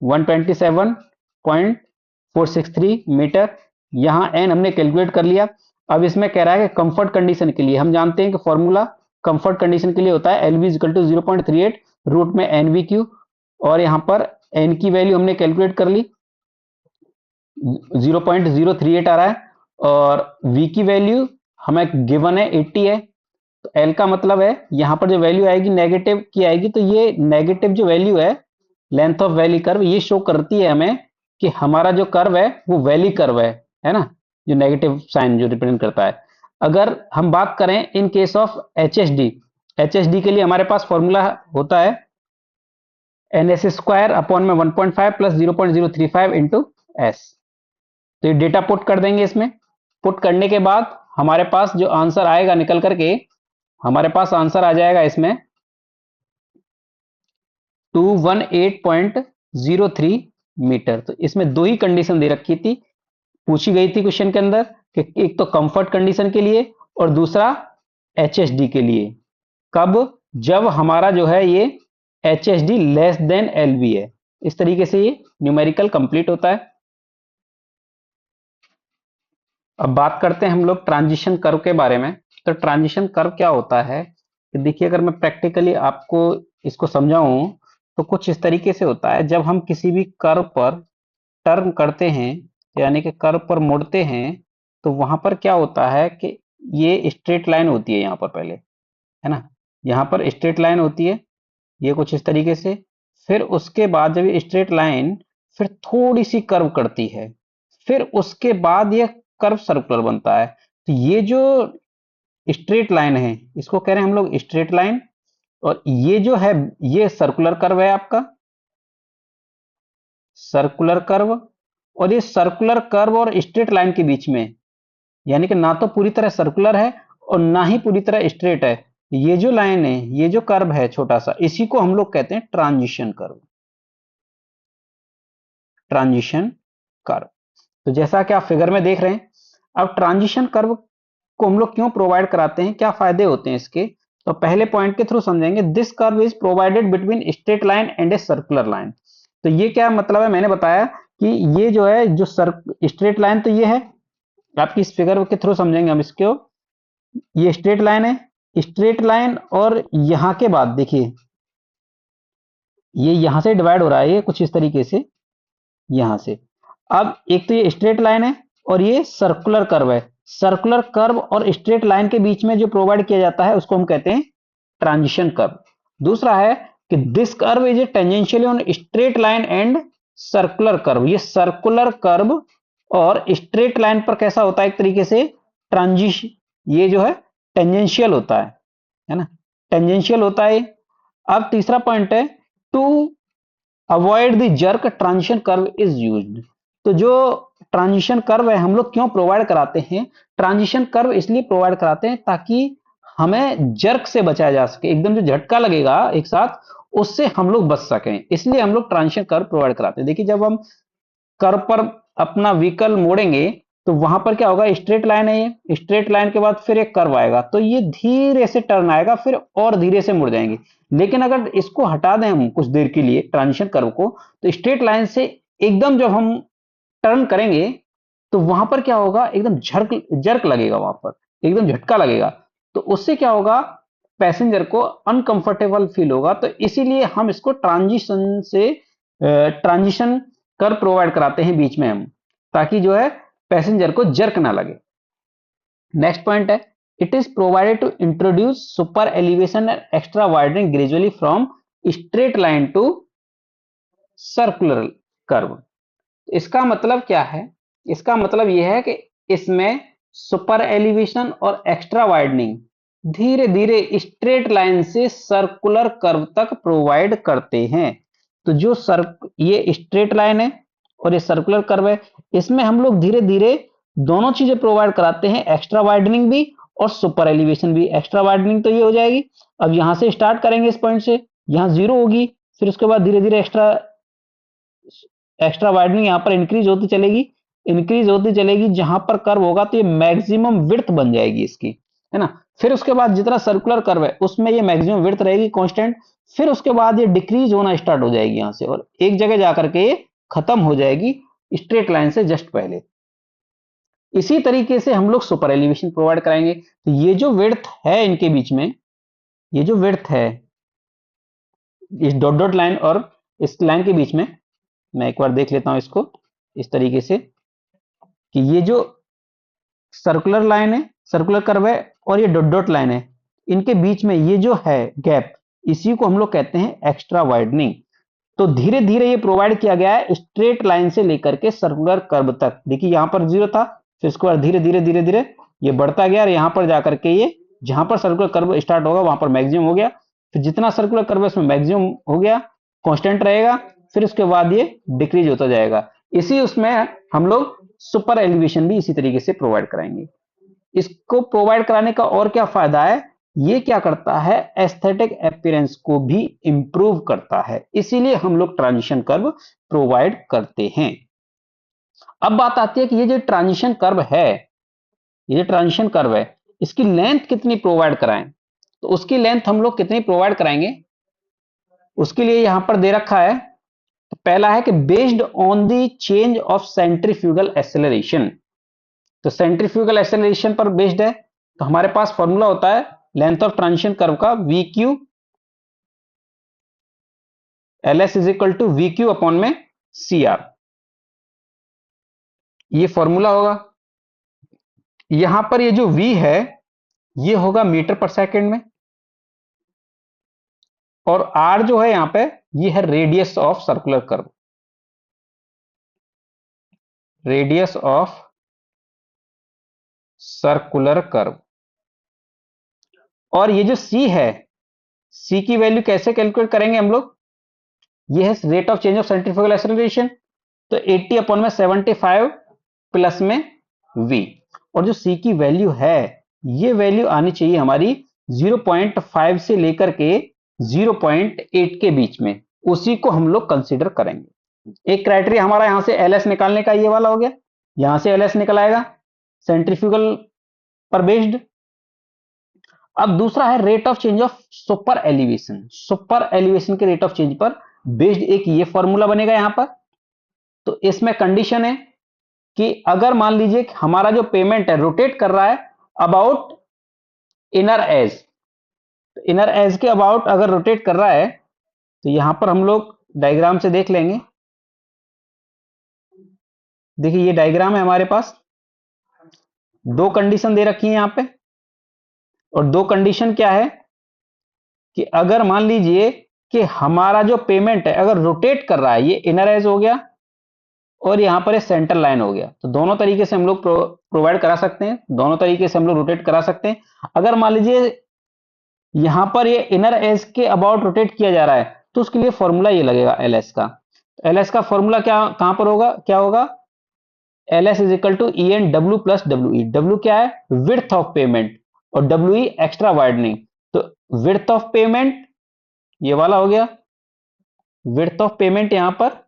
127.463 मीटर। यहाँ एन हमने कैलकुलेट कर लिया। अब इसमें कह रहा है कि कंफर्ट कंडीशन के लिए हम जानते हैं कि फॉर्मूला कंफर्ट कंडीशन के लिए होता है L V is equal to 0.38 root में एन वी क्यू, और यहाँ पर एन की वैल्यू हमने कैलकुलेट कर ली 0.038 आ रहा है, और वी की वैल्यू हमें गिवन है 80 है। तो एल का मतलब है यहां पर जो वैल्यू आएगी नेगेटिव की आएगी, तो ये नेगेटिव जो वैल्यू है लेंथ ऑफ वैली कर्व, ये शो करती है हमें कि हमारा जो कर्व है वो वैली कर्व है ना, जो नेगेटिव साइन जो रिप्रेजेंट करता है। अगर हम बात करें in case of HSD, HSD के लिए हमारे पास फॉर्मूला होता है एन एस स्क्वायर अपॉन में 1.5 प्लस 0.035 इंटू एस। तो ये डेटा पुट कर देंगे इसमें। पुट करने के बाद हमारे पास जो आंसर आएगा निकल करके, हमारे पास आंसर आ जाएगा इसमें 218.03 मीटर। तो इसमें दो ही कंडीशन दे रखी थी, पूछी गई थी क्वेश्चन के अंदर, कि एक तो कंफर्ट कंडीशन के लिए और दूसरा एचएसडी के लिए। कब? जब हमारा जो है ये एचएसडी लेस देन एलवी है। इस तरीके से ये न्यूमेरिकल कंप्लीट होता है। अब बात करते हैं हम लोग ट्रांजिशन कर्व के बारे में। तो ट्रांजिशन कर्व क्या होता है कि देखिए, अगर मैं प्रैक्टिकली आपको इसको समझाऊं तो कुछ इस तरीके से होता है। जब हम किसी भी कर्व पर टर्न करते हैं, यानी कि कर्व पर मुड़ते हैं, तो वहां पर क्या होता है कि ये स्ट्रेट लाइन होती है यहाँ पर पहले, है ना। यहाँ पर स्ट्रेट लाइन होती है, ये कुछ इस तरीके से। फिर उसके बाद जब ये स्ट्रेट लाइन फिर थोड़ी सी कर्व करती है, फिर उसके बाद ये कर्व सर्कुलर बनता है। तो ये जो स्ट्रेट लाइन है इसको कह रहे हैं हम लोग स्ट्रेट लाइन, और ये जो है ये सर्कुलर कर्व है आपका, सर्कुलर कर्व। और ये सर्कुलर कर्व और स्ट्रेट लाइन के बीच में, यानी कि ना तो पूरी तरह सर्कुलर है और ना ही पूरी तरह स्ट्रेट है, ये जो लाइन है, ये जो कर्व है छोटा सा, इसी को हम लोग कहते हैं ट्रांजिशन कर्व, ट्रांजिशन कर्व। तो जैसा कि आप फिगर में देख रहे हैं, अब ट्रांजिशन कर्व को हम लोग क्यों प्रोवाइड कराते हैं, क्या फायदे होते हैं इसके, तो पहले पॉइंट के थ्रू समझेंगे। This curve is provided between straight line and a circular line. तो ये क्या मतलब है, मैंने बताया कि ये जो है जो स्ट्रेट लाइन, तो ये है आपकी, इस फिगर के थ्रू समझेंगे हम इसको। ये स्ट्रेट लाइन है, स्ट्रेट लाइन, और यहां के बाद देखिए ये यहां से डिवाइड हो रहा है, ये कुछ इस तरीके से यहां से। अब एक तो ये स्ट्रेट लाइन है और ये सर्कुलर कर्व है। सर्कुलर कर्व और स्ट्रेट लाइन के बीच में जो प्रोवाइड किया जाता है उसको हम कहते हैं ट्रांजिशन कर्व। दूसरा है कि this curve is a tangentially on straight line and circular curve. ये सर्कुलर कर्व और स्ट्रेट लाइन पर कैसा होता है, एक तरीके से ट्रांजिशन, ये जो है टेंजेंशियल होता है ना, टेंजेंशियल होता है। अब तीसरा पॉइंट है to avoid the jerk transition curve is used. तो जो ट्रांजिशन कर्व है हम लोग क्यों प्रोवाइड कराते हैं, ट्रांजिशन कर्व इसलिए प्रोवाइड कराते हैं ताकि हमें जर्क से बचाया जा सके, एकदम जो झटका लगेगा एक साथ उससे हम लोग बच सकें, इसलिए हम लोग ट्रांजिशन कर्व प्रोवाइड कराते हैं। देखिए, जब हम कर्व पर अपना व्हीकल मोड़ेंगे तो वहां पर क्या होगा, स्ट्रेट लाइन है, ये स्ट्रेट लाइन के बाद फिर एक कर्व आएगा, तो ये धीरे से टर्न आएगा, फिर और धीरे से मुड़ जाएंगे। लेकिन अगर इसको हटा दें हम कुछ देर के लिए ट्रांजिशन कर्व को, तो स्ट्रेट लाइन से एकदम जब हम टर्न करेंगे तो वहां पर क्या होगा, एकदम झर्क जर्क लगेगा, वहां पर एकदम झटका लगेगा। तो उससे क्या होगा, पैसेंजर को अनकंफर्टेबल फील होगा। तो इसीलिए हम इसको ट्रांजिशन कर प्रोवाइड कराते हैं बीच में हम, ताकि जो है पैसेंजर को जर्क ना लगे। नेक्स्ट पॉइंट है, it is provided to introduce super elevation and extra widening gradually from straight line to circular curve. इसका मतलब क्या है, इसका मतलब यह है कि इसमें सुपर एलिवेशन और एक्स्ट्रा वाइडनिंग धीरे धीरे स्ट्रेट लाइन से सर्कुलर कर्व तक प्रोवाइड करते हैं। तो जो ये स्ट्रेट लाइन है और ये सर्कुलर कर्व है, इसमें हम लोग धीरे धीरे दोनों चीजें प्रोवाइड कराते हैं, एक्स्ट्रा वाइडनिंग भी और सुपर एलिवेशन भी। एक्स्ट्रा वाइडनिंग तो ये हो जाएगी, अब यहां से स्टार्ट करेंगे इस पॉइंट से, यहां जीरो होगी, फिर उसके बाद धीरे धीरे एक्स्ट्रा एक्स्ट्रा वाइडनिंग यहाँ पर इंक्रीज होती चलेगी। जहां पर कर्व होगा तो ये मैक्सिमम विड्थ बन जाएगी इसकी, है ना। फिर उसके बाद जितना सर्कुलर कर्व है उसमें ये मैक्सिमम विड्थ रहेगी कांस्टेंट, फिर उसके बाद ये डिक्रीज होना स्टार्ट हो जाएगी यहां से, और एक जगह जाकर के ये खत्म हो जाएगी स्ट्रेट लाइन से जस्ट पहले। इसी तरीके से हम लोग सुपर एलिवेशन प्रोवाइड कराएंगे। तो ये जो विड्थ है इनके बीच में, ये जो विड्थ है इस डॉट डॉट लाइन और इस लाइन के बीच में, मैं एक बार देख लेता हूं इसको इस तरीके से कि ये जो सर्कुलर लाइन है, सर्कुलर कर्व है, और ये डॉट डॉट लाइन है, इनके बीच में ये जो है गैप, इसी को हम लोग कहते हैं एक्स्ट्रा वाइडनिंग। तो धीरे धीरे ये प्रोवाइड किया गया है स्ट्रेट लाइन से लेकर के सर्कुलर कर्व तक। देखिए यहां पर जीरो था, फिर इसके बाद धीरे धीरे धीरे धीरे ये बढ़ता गया, और यहां पर जाकर के ये जहां पर सर्कुलर कर्व स्टार्ट होगा वहां पर मैक्सिमम हो गया, फिर जितना सर्कुलर कर्व है उसमें मैक्सिमम हो गया, कांस्टेंट रहेगा, फिर उसके बाद ये डिक्रीज होता जाएगा। इसी उसमें हम लोग सुपर एलिवेशन भी इसी तरीके से प्रोवाइड कराएंगे। इसको प्रोवाइड कराने का और क्या फायदा है, ये क्या करता है, एस्थेटिक अपीयरेंस को भी इंप्रूव करता है, इसीलिए हम लोग ट्रांजिशन कर्व प्रोवाइड करते हैं। अब बात आती है कि ये जो ट्रांजिशन कर्व है, ये जो ट्रांजिशन कर्व है, इसकी लेंथ कितनी प्रोवाइड कराएं। तो उसकी लेंथ हम लोग कितनी प्रोवाइड कराएंगे, उसके लिए यहां पर दे रखा है। तो पहला है कि based on the change of centrifugal acceleration. तो सेंट्रीफ्यूगल एक्सेलरेशन पर बेस्ड है, तो हमारे पास फॉर्मूला होता है लेंथ ऑफ ट्रांजिशन कर्व का, V Q L S is equal to V Q upon में सी आर, ये फॉर्मूला होगा। यहां पर ये जो v है ये होगा मीटर पर सेकेंड में, और r जो है यहां पे ये है radius of circular curve, radius of circular curve. और ये जो c है, c की वैल्यू कैसे कैलकुलेट करेंगे हम लोग, ये है rate of change of centrifugal acceleration, तो 80 अपॉन में 75 प्लस में v, और जो c की वैल्यू है ये वैल्यू आनी चाहिए हमारी 0.5 से लेकर के 0.8 के बीच में, उसी को हम लोग कंसीडर करेंगे। एक क्राइटेरिया हमारा यहां से एल एस निकालने का ये वाला हो गया, यहां से एल एस निकल आएगा सेंट्रीफ्यूगल पर बेस्ड। अब दूसरा है rate of change of super elevation, super elevation के रेट ऑफ चेंज पर बेस्ड एक ये फॉर्मूला बनेगा यहां पर। तो इसमें कंडीशन है कि अगर मान लीजिए कि हमारा जो पेमेंट है रोटेट कर रहा है about inner as, inner as के अबाउट अगर रोटेट कर रहा है, तो यहां पर हम लोग डायग्राम से देख लेंगे। देखिए ये डायग्राम है हमारे पास, दो कंडीशन दे रखी है यहां पे, और दो कंडीशन क्या है कि अगर मान लीजिए कि हमारा जो पेमेंट है अगर रोटेट कर रहा है, ये इनर एज हो गया और यहां पर सेंटर लाइन हो गया, तो दोनों तरीके से हम लोग प्रोवाइड करा सकते हैं, दोनों तरीके से हम लोग रोटेट करा सकते हैं। अगर मान लीजिए यहां पर ये इनर एज के अबाउट रोटेट किया जा रहा है, तो उसके लिए फॉर्मूला ये लगेगा एल एस का। एल एस का फॉर्मूला क्या कहां पर होगा, क्या होगा, L S is equal to E N W plus W E. W क्या है, विड्थ ऑफ पेमेंट, और डब्ल्यू ई एक्स्ट्रा वाइडनिंग। तो विड्थ ऑफ पेमेंट ये वाला हो गया, विड्थ ऑफ पेमेंट यहां पर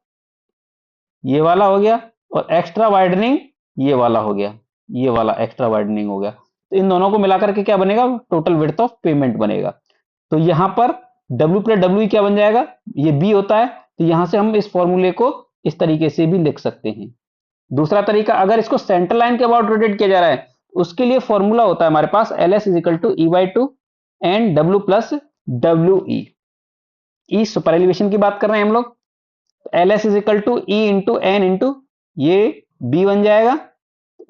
ये वाला हो गया, और एक्स्ट्रा वाइडनिंग ये वाला हो गया, ये वाला एक्स्ट्रा वाइडनिंग हो गया। तो इन दोनों को मिलाकर के क्या बनेगा, टोटल विड्थ ऑफ पेमेंट बनेगा। तो यहां पर W प्लस डब्ल्यू क्या बन जाएगा, ये बी होता है। तो यहां से हम इस फॉर्मूले को इस तरीके से भी लिख सकते हैं। दूसरा तरीका, अगर इसको सेंटर लाइन के अबाउट रोटेट किया जा रहा है, उसके लिए फॉर्मूला होता है हमारे पास L S is equal to E by two and W plus W E super elevation की बात कर रहे हैं हम लोग। L S is equal to E into N into ये बी बन जाएगा,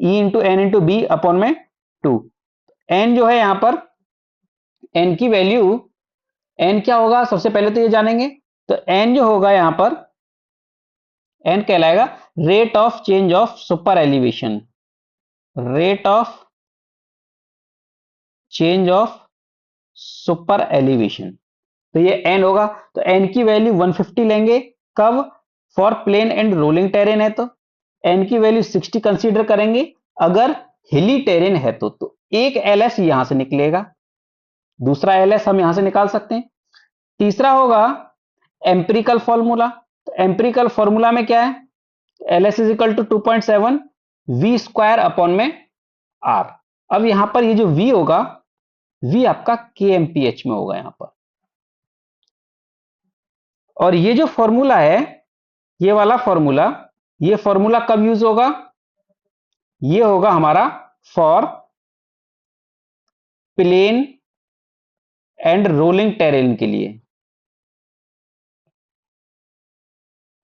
E into N into B upon में टू। एन जो है यहां पर, एन की वैल्यू, एन क्या होगा सबसे पहले तो ये जानेंगे। तो एन जो होगा यहां पर, एन कहलाएगा rate of change of super elevation, rate of change of super elevation. तो ये एन होगा। तो एन की वैल्यू 150 लेंगे, कब, for plain and rolling terrain है तो। एन की वैल्यू 60 कंसीडर करेंगे अगर हिली टेरेन है तो एक एलएस यहां से निकलेगा, दूसरा एलएस हम यहां से निकाल सकते हैं। तीसरा होगा एम्पिरिकल फॉर्मूला। तो एम्पिरिकल फॉर्मूला में क्या है, L S is equal to 2.7 V square upon में आर। अब यहां पर ये जो वी होगा, वी आपका के एमपीएच में होगा यहां पर। और ये जो फॉर्मूला है, ये वाला फॉर्मूला, ये फॉर्मूला कब यूज होगा, ये होगा हमारा for plain and rolling terrain के लिए,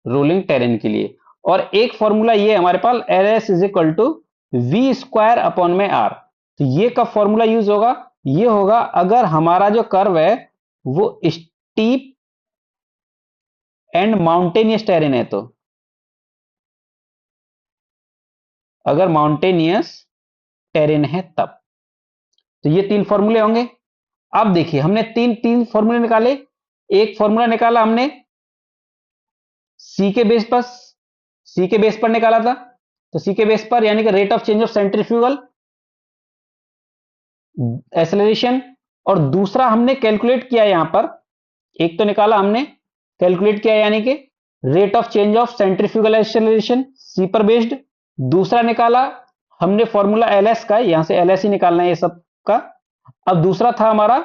रोलिंग टेरेन के लिए। और एक फॉर्मूला ये हमारे पास L S is equal to V square upon में आर। तो ये कब फॉर्मूला यूज होगा, ये होगा अगर हमारा जो कर्व है वो स्टीप एंड माउंटेनियस टेरेन है तो, अगर माउंटेनियस टेरेन है तब। तो ये तीन फॉर्मूले होंगे। अब देखिए हमने तीन तीन फॉर्मूले निकाले। एक फॉर्मूला निकाला हमने सी के बेस पर, सी के बेस पर निकाला था। तो सी के बेस पर यानी कि rate of change of centrifugal acceleration. और दूसरा हमने कैलकुलेट किया यहां पर, एक तो निकाला हमने, कैलकुलेट किया यानी कि rate of change of centrifugal acceleration C पर बेस्ड। दूसरा निकाला हमने फॉर्मूला एलएस का, यहां से एलएस ही निकालना है ये सब का। अब दूसरा था हमारा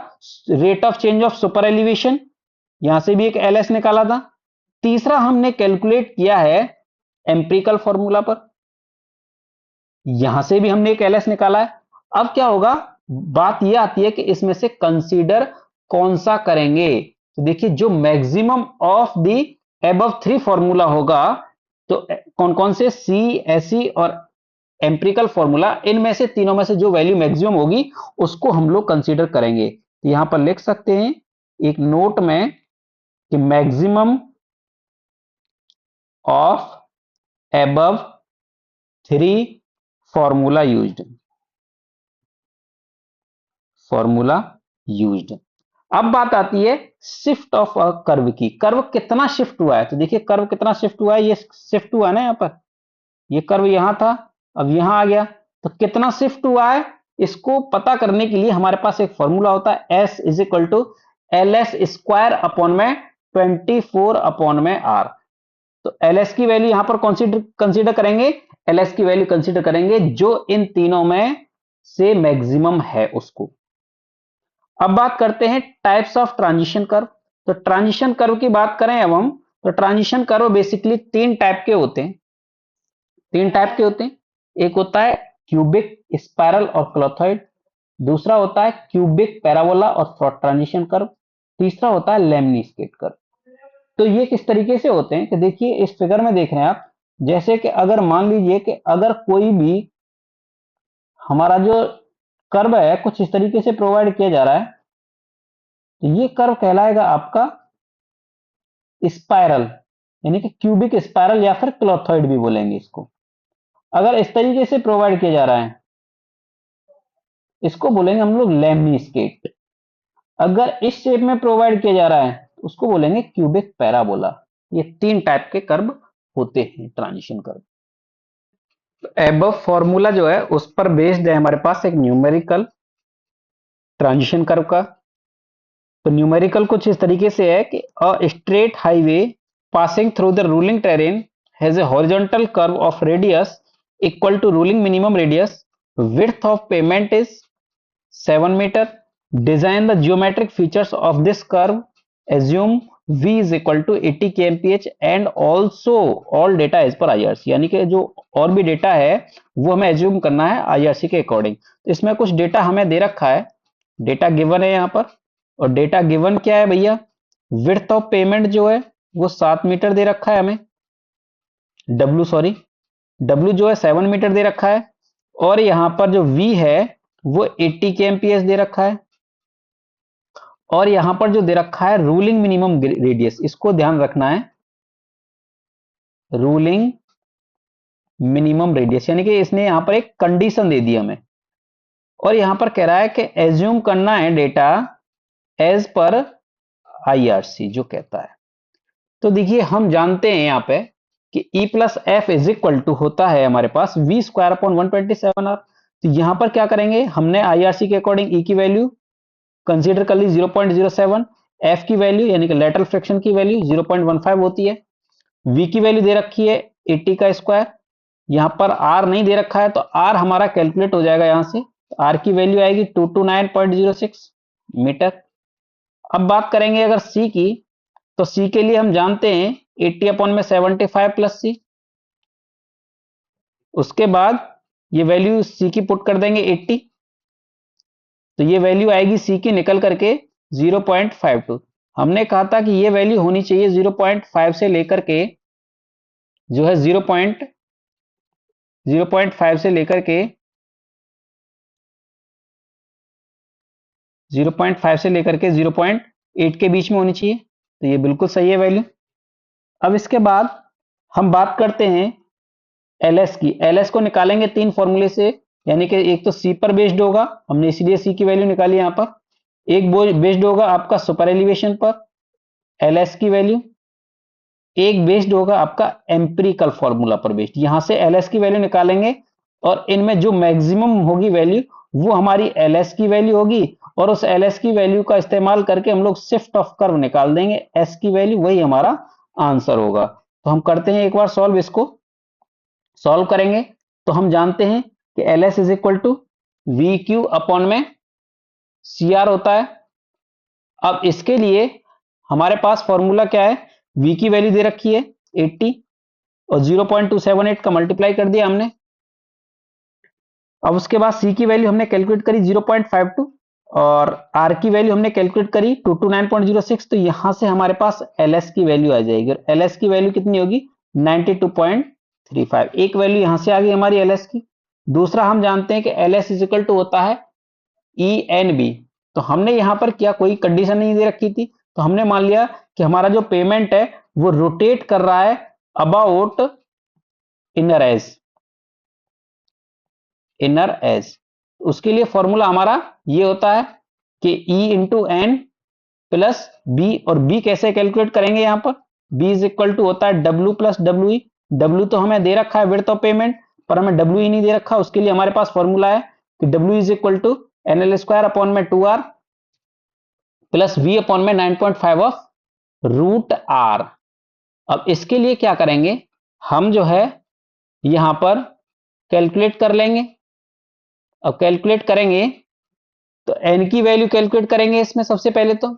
rate of change of super elevation, यहां से भी एक एलएस निकाला था। तीसरा हमने कैलकुलेट किया है एम्पिरिकल फॉर्मूला पर, यहां से भी हमने एक एलएस निकाला है। अब क्या होगा, बात यह आती है कि इसमें से कंसीडर कौन सा करेंगे। तो देखिए जो maximum of the above three formula होगा, तो कौन कौन से, सी, एसई और एम्पिरिकल फॉर्मूला, इनमें से तीनों में से जो वैल्यू मैक्सिमम होगी उसको हम लोग कंसीडर करेंगे। तो यहां पर लिख सकते हैं एक नोट में कि maximum of above three formula used, formula used. अब बात आती है शिफ्ट ऑफ अ कर्व की, कर्व कितना शिफ्ट हुआ है। तो देखिए कर्व कितना शिफ्ट हुआ है, ये शिफ्ट हुआ है ना, यहां पर ये कर्व यहां था, अब यहां आ गया। तो कितना शिफ्ट हुआ है, इसको पता करने के लिए हमारे पास एक फॉर्मूला होता है S is equal to L S square upon में 24 अपॉन में आर। तो एल एस की वैल्यू यहां पर कंसीडर करेंगे, एल एस की वैल्यू कंसीडर करेंगे जो इन तीनों में से मैक्सिमम है उसको। अब बात करते हैं टाइप्स ऑफ ट्रांजिशन कर्व। तो ट्रांजिशन कर्व की बात करें अब हम, तो ट्रांजिशन कर्व बेसिकली तीन टाइप के होते हैं, तीन टाइप के होते हैं। एक होता है क्यूबिक, स्पाइरल और क्लोथॉइड। दूसरा होता है क्यूबिक, पैराबोला और फ्रॉड ट्रांजिशन कर्व। तीसरा होता है लेमनिस्केट कर्व। तो ये किस तरीके से होते हैं कि देखिए इस फिगर में देख रहे हैं आप, जैसे कि अगर मान लीजिए कि अगर कोई भी हमारा जो कर्व है कुछ इस तरीके से प्रोवाइड किया जा रहा है, तो ये कर्व कहलाएगा आपका स्पाइरल, यानी कि क्यूबिक स्पाइरल या फिर क्लोथॉइड भी बोलेंगे इसको। अगर इस तरीके से प्रोवाइड किया जा रहा है, इसको बोलेंगे हम लोग लेमनिस्केट। अगर इस शेप में प्रोवाइड किया जा रहा है तो उसको बोलेंगे क्यूबिक पैराबोला। ये तीन टाइप के कर्व होते हैं ट्रांजिशन कर्व। एबव फॉर्मूला जो है उस पर बेस्ड है हमारे पास एक न्यूमेरिकल ट्रांजिशन कर्व का। तो न्यूमेरिकल कुछ इस तरीके से है कि a straight highway passing through the ruling terrain has a horizontal curve of radius equal to ruling minimum radius, width of pavement is 7 metre, design the geometric features of this curve, assume v is equal to 80 kmph and also all data as per IRC, यानी कि जो और भी data है वो हमें assume करना है IRC के अकॉर्डिंग। तो इसमें कुछ डेटा हमें दे रखा है, डेटा गिवन है यहाँ पर, और डेटा गिवन क्या है भैया, विड्थ ऑफ पेमेंट जो है वो 7 मीटर दे रखा है हमें, W जो है 7 मीटर दे रखा है, और यहाँ पर जो V है वो 80 kmph दे रखा है, और यहां पर जो दे रखा है रूलिंग मिनिमम रेडियस, इसको ध्यान रखना है, रूलिंग मिनिमम रेडियस, यानी कि इसने यहां पर एक कंडीशन दे दी हमें, और यहां पर कह रहा है कि एज्यूम करना है डेटा एज पर IRC जो कहता है। तो देखिए हम जानते हैं यहां पे कि E plus F is equal to होता है हमारे पास वी स्क्वायर अपॉन 127R। तो यहां पर क्या करेंगे, हमने IRC के अकॉर्डिंग E की वैल्यू कंसीडर कर ली 0.07, एफ की वैल्यू यानी कि लेटरल फ्रिक्शन की वैल्यू 0.15 होती है, वी की वैल्यू दे रखी है 80 का स्क्वायर, यहां पर आर नहीं दे रखा है तो आर हमारा कैलकुलेट हो जाएगा यहां से, आर की वैल्यू आएगी 229.06 मीटर। अब बात करेंगे अगर सी की, तो सी के लिए हम जानते हैं 80 अपॉन में 75 प्लस सी, उसके बाद ये वैल्यू सी की पुट कर देंगे 80, तो ये वैल्यू आएगी सी की निकल करके 0.52। हमने कहा था कि ये वैल्यू होनी चाहिए 0.5 से लेकर के जो है 0.5 से लेकर के 0.8 के बीच में होनी चाहिए, तो ये बिल्कुल सही है वैल्यू। अब इसके बाद हम बात करते हैं एलएस की, एलएस को निकालेंगे तीन फॉर्मूले से, यानी कि एक तो सी पर बेस्ड होगा, हमने इसलिए सी की वैल्यू निकाली यहां पर, एक बेस्ड होगा आपका सुपर एलिवेशन पर एलएस की वैल्यू, एक बेस्ड होगा आपका एम्पिरिकल फॉर्मूला पर बेस्ड, यहां से एलएस की वैल्यू निकालेंगे, और इनमें जो मैक्सिमम होगी वैल्यू वो हमारी एलएस की वैल्यू होगी, और उस एलएस की वैल्यू का इस्तेमाल करके हम लोग शिफ्ट ऑफ कर्व निकाल देंगे, एस की वैल्यू, वही हमारा आंसर होगा। तो हम करते हैं एक बार सॉल्व, इसको सॉल्व करेंगे तो हम जानते हैं कि L S is equal to V Q upon में सी आर होता है। अब इसके लिए हमारे पास फॉर्मूला क्या है, v की वैल्यू दे रखी है 80 और 0.278 का मल्टीप्लाई कर दिया हमने। अब उसके बाद c की वैल्यू हमने कैलकुलेट करी 0.52 और r की वैल्यू हमने कैलकुलेट करी 229.06, तो यहां से हमारे पास ls की वैल्यू आ जाएगी, और ls की वैल्यू कितनी होगी 92.35, एक वैल्यू यहां से आ गई हमारी ls की। दूसरा हम जानते हैं कि ls इज इक्वल टू होता है ENB, तो हमने यहां पर क्या कोई कंडीशन नहीं दे रखी थी, तो हमने मान लिया कि हमारा जो पेमेंट है वो रोटेट कर रहा है अबाउट इनर एज, उसके लिए फॉर्मूला हमारा ये होता है कि E into N plus B, और बी कैसे कैलकुलेट करेंगे, यहां पर बी इज इक्वल टू होता है W plus W E, W तो हमें दे रखा है विड्थ ऑफ पेमेंट, पर हमें डब्ल्यू ई नहीं दे रखा, उसके लिए हमारे पास फॉर्मूला है कि W is equal to N L square upon में 2r प्लस वी अपॉन में 9.5 ऑफ रूट आर। अब इसके लिए क्या करेंगे, हम जो है यहां पर कैलकुलेट कर लेंगे, अब कैलकुलेट करेंगे तो एन की वैल्यू कैलकुलेट करेंगे इसमें सबसे पहले तो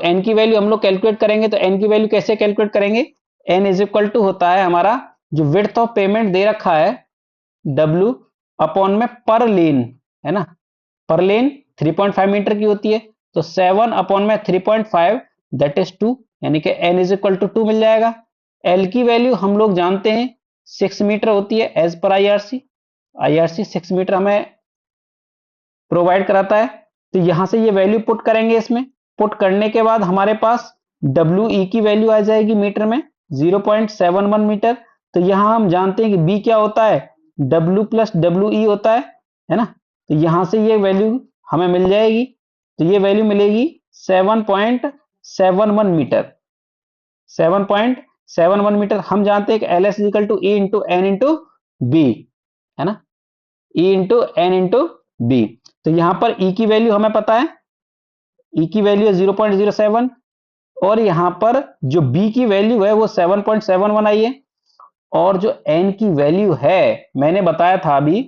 एन की वैल्यू हम लोग कैलकुलेट करेंगे, तो एन की वैल्यू कैसे कैलकुलेट करेंगे, एन इज इक्वल टू होता है हमारा जो विड्थ ऑफ पेमेंट दे रखा है डब्ल्यू अपॉन में पर लेन, है ना, पर लेन 3.5 मीटर की होती है, तो 7 अपॉन में 3.5 दैट इज 2, यानी कि एन इज इक्वल टू 2 मिल जाएगा। एल की वैल्यू हम लोग जानते हैं 6 मीटर होती है एज पर IRC 6 मीटर हमें प्रोवाइड कराता है, तो यहां से ये वैल्यू पुट करेंगे, इसमें पुट करने के बाद हमारे पास WE की वैल्यू आ जाएगी मीटर में 0.71 मीटर, तो यहां हम जानते हैं कि B क्या होता है W प्लस WE होता है ना, तो यहां से ये वैल्यू हमें मिल जाएगी, तो ये वैल्यू मिलेगी 7.71 मीटर, 7.71 मीटर। हम जानते हैं कि L S is equal to E into N into B, है ना, E into N into B, तो यहां पर E की वैल्यू हमें पता है, E की वैल्यू है 0.07, और यहां पर जो B की वैल्यू है वो 7.71 आई है, और जो n की वैल्यू है, मैंने बताया था अभी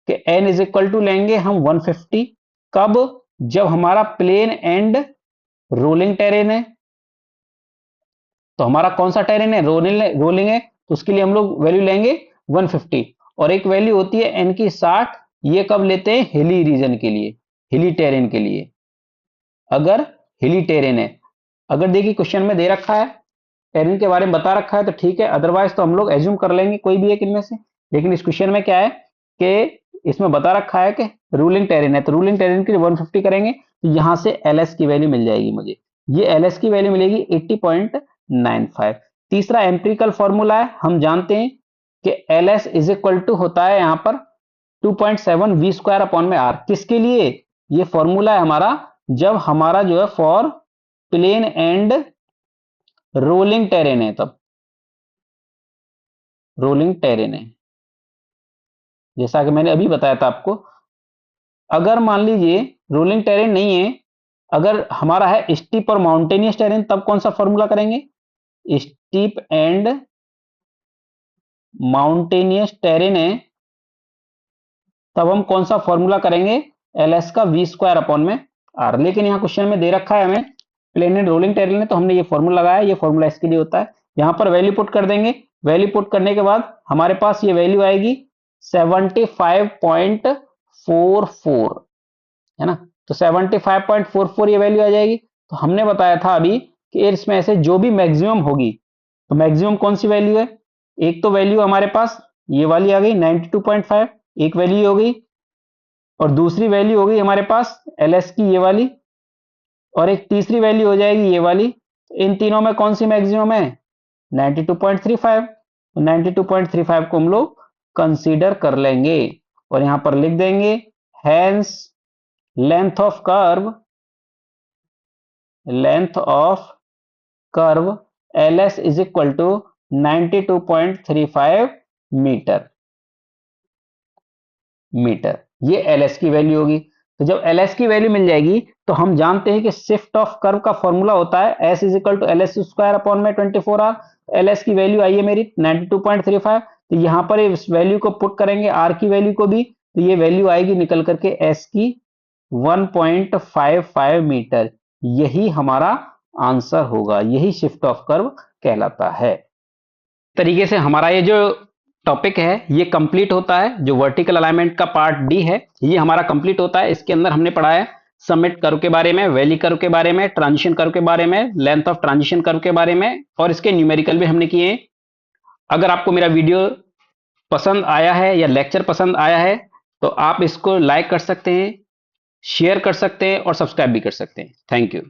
कि n इज इक्वल टू लेंगे हम 150। कब? जब हमारा प्लेन एंड रोलिंग टेरेन है। तो हमारा कौन सा टेरेन है? रोलिंग रोलिंग है, तो उसके लिए हम लोग वैल्यू लेंगे 150। और एक वैल्यू होती है n की 60। ये कब लेते हैं? हिली रीजन के लिए, हिली टेरेन के लिए, अगर हिली टेरेन है। अगर देखिए क्वेश्चन में दे रखा है, टेरेन के बारे में बता रखा है तो ठीक है, अदरवाइज तो हम लोग एज्यूम कर लेंगे कोई भी एक इनमें से। लेकिन इस क्वेश्चन में क्या है कि इसमें बता रखा है कि रूलिंग टेरेन है, तो रूलिंग टेरेन के लिए 150 करेंगे तो यहां से एलएस की वैल्यू मिल जाएगी मुझे। ये एलएस की वैल्यू मिलेगी 80.95। तीसरा एम्पिरिकल फॉर्मूला है, हम जानते हैं कि L S is equal to होता है यहां पर 2.7 वी स्क्वायर अपॉन में आर। किसके लिए? ये फॉर्मूला है हमारा जब हमारा जो है for plain and rolling terrain है, तब रोलिंग टेरेन है, जैसा कि मैंने अभी बताया था आपको। अगर मान लीजिए रोलिंग टेरेन नहीं है, अगर हमारा है स्टीप और माउंटेनियस टेरेन, तब कौन सा फॉर्मूला करेंगे? स्टीप एंड माउंटेनियस टेरेन है, तब हम कौन सा फॉर्मूला करेंगे? एल एस का वी स्क्वायर अपॉन में आर। लेकिन यहाँ क्वेश्चन में दे रखा है हमें प्लेन एंड रोलिंग टेरेन है, तो हमने ये फॉर्मूला लगाया, ये फॉर्मूला इसके लिए होता है। यहाँ पर वैल्यू पुट कर देंगे, वैल्यू पुट करने के बाद हमारे पास ये वैल्यू आएगी 75.44, है ना। तो 75.44 ये वैल्यू आ जाएगी। तो हमने बताया था अभी कि इसमें ऐसे जो भी मैक्सिमम होगी, तो मैक्सिमम कौन सी वैल्यू है? एक तो वैल्यू हमारे पास ये वाली आ गई 92.5, एक वैल्यू हो गई, और दूसरी वैल्यू हो गई हमारे पास एल एस की ये वाली, और एक तीसरी वैल्यू हो जाएगी ये वाली। इन तीनों में कौन सी मैक्सिमम है? 92.35। तो 92.35 को हम लोग कंसीडर कर लेंगे और यहां पर लिख देंगे hence length of curve, length of curve L S is equal to 92.35 metre, metre. ये एल एस की वैल्यू होगी। तो जब एल एस की वैल्यू मिल जाएगी तो हम जानते हैं कि शिफ्ट ऑफ कर्व का फॉर्मूला होता है S is equal to L S square upon में 24 आर। एल एस की वैल्यू आई है मेरी 92.35। तो यहां पर इस वैल्यू को पुट करेंगे, आर की वैल्यू को भी, तो ये वैल्यू आएगी निकल करके एस की 1.55 मीटर। यही हमारा आंसर होगा, यही शिफ्ट ऑफ कर्व कहलाता है। तरीके से हमारा ये जो टॉपिक है ये कंप्लीट होता है। जो वर्टिकल अलाइनमेंट का पार्ट डी है ये हमारा कंप्लीट होता है। इसके अंदर हमने पढ़ा है समिट कर्व के बारे में, वैली कर्व के बारे में, ट्रांजिशन कर्व के बारे में, लेंथ ऑफ ट्रांजिशन कर्व के बारे में, और इसके न्यूमेरिकल भी हमने किए हैं। अगर आपको मेरा वीडियो पसंद आया है या लेक्चर पसंद आया है तो आप इसको लाइक कर सकते हैं, शेयर कर सकते हैं और सब्सक्राइब भी कर सकते हैं। Thank you.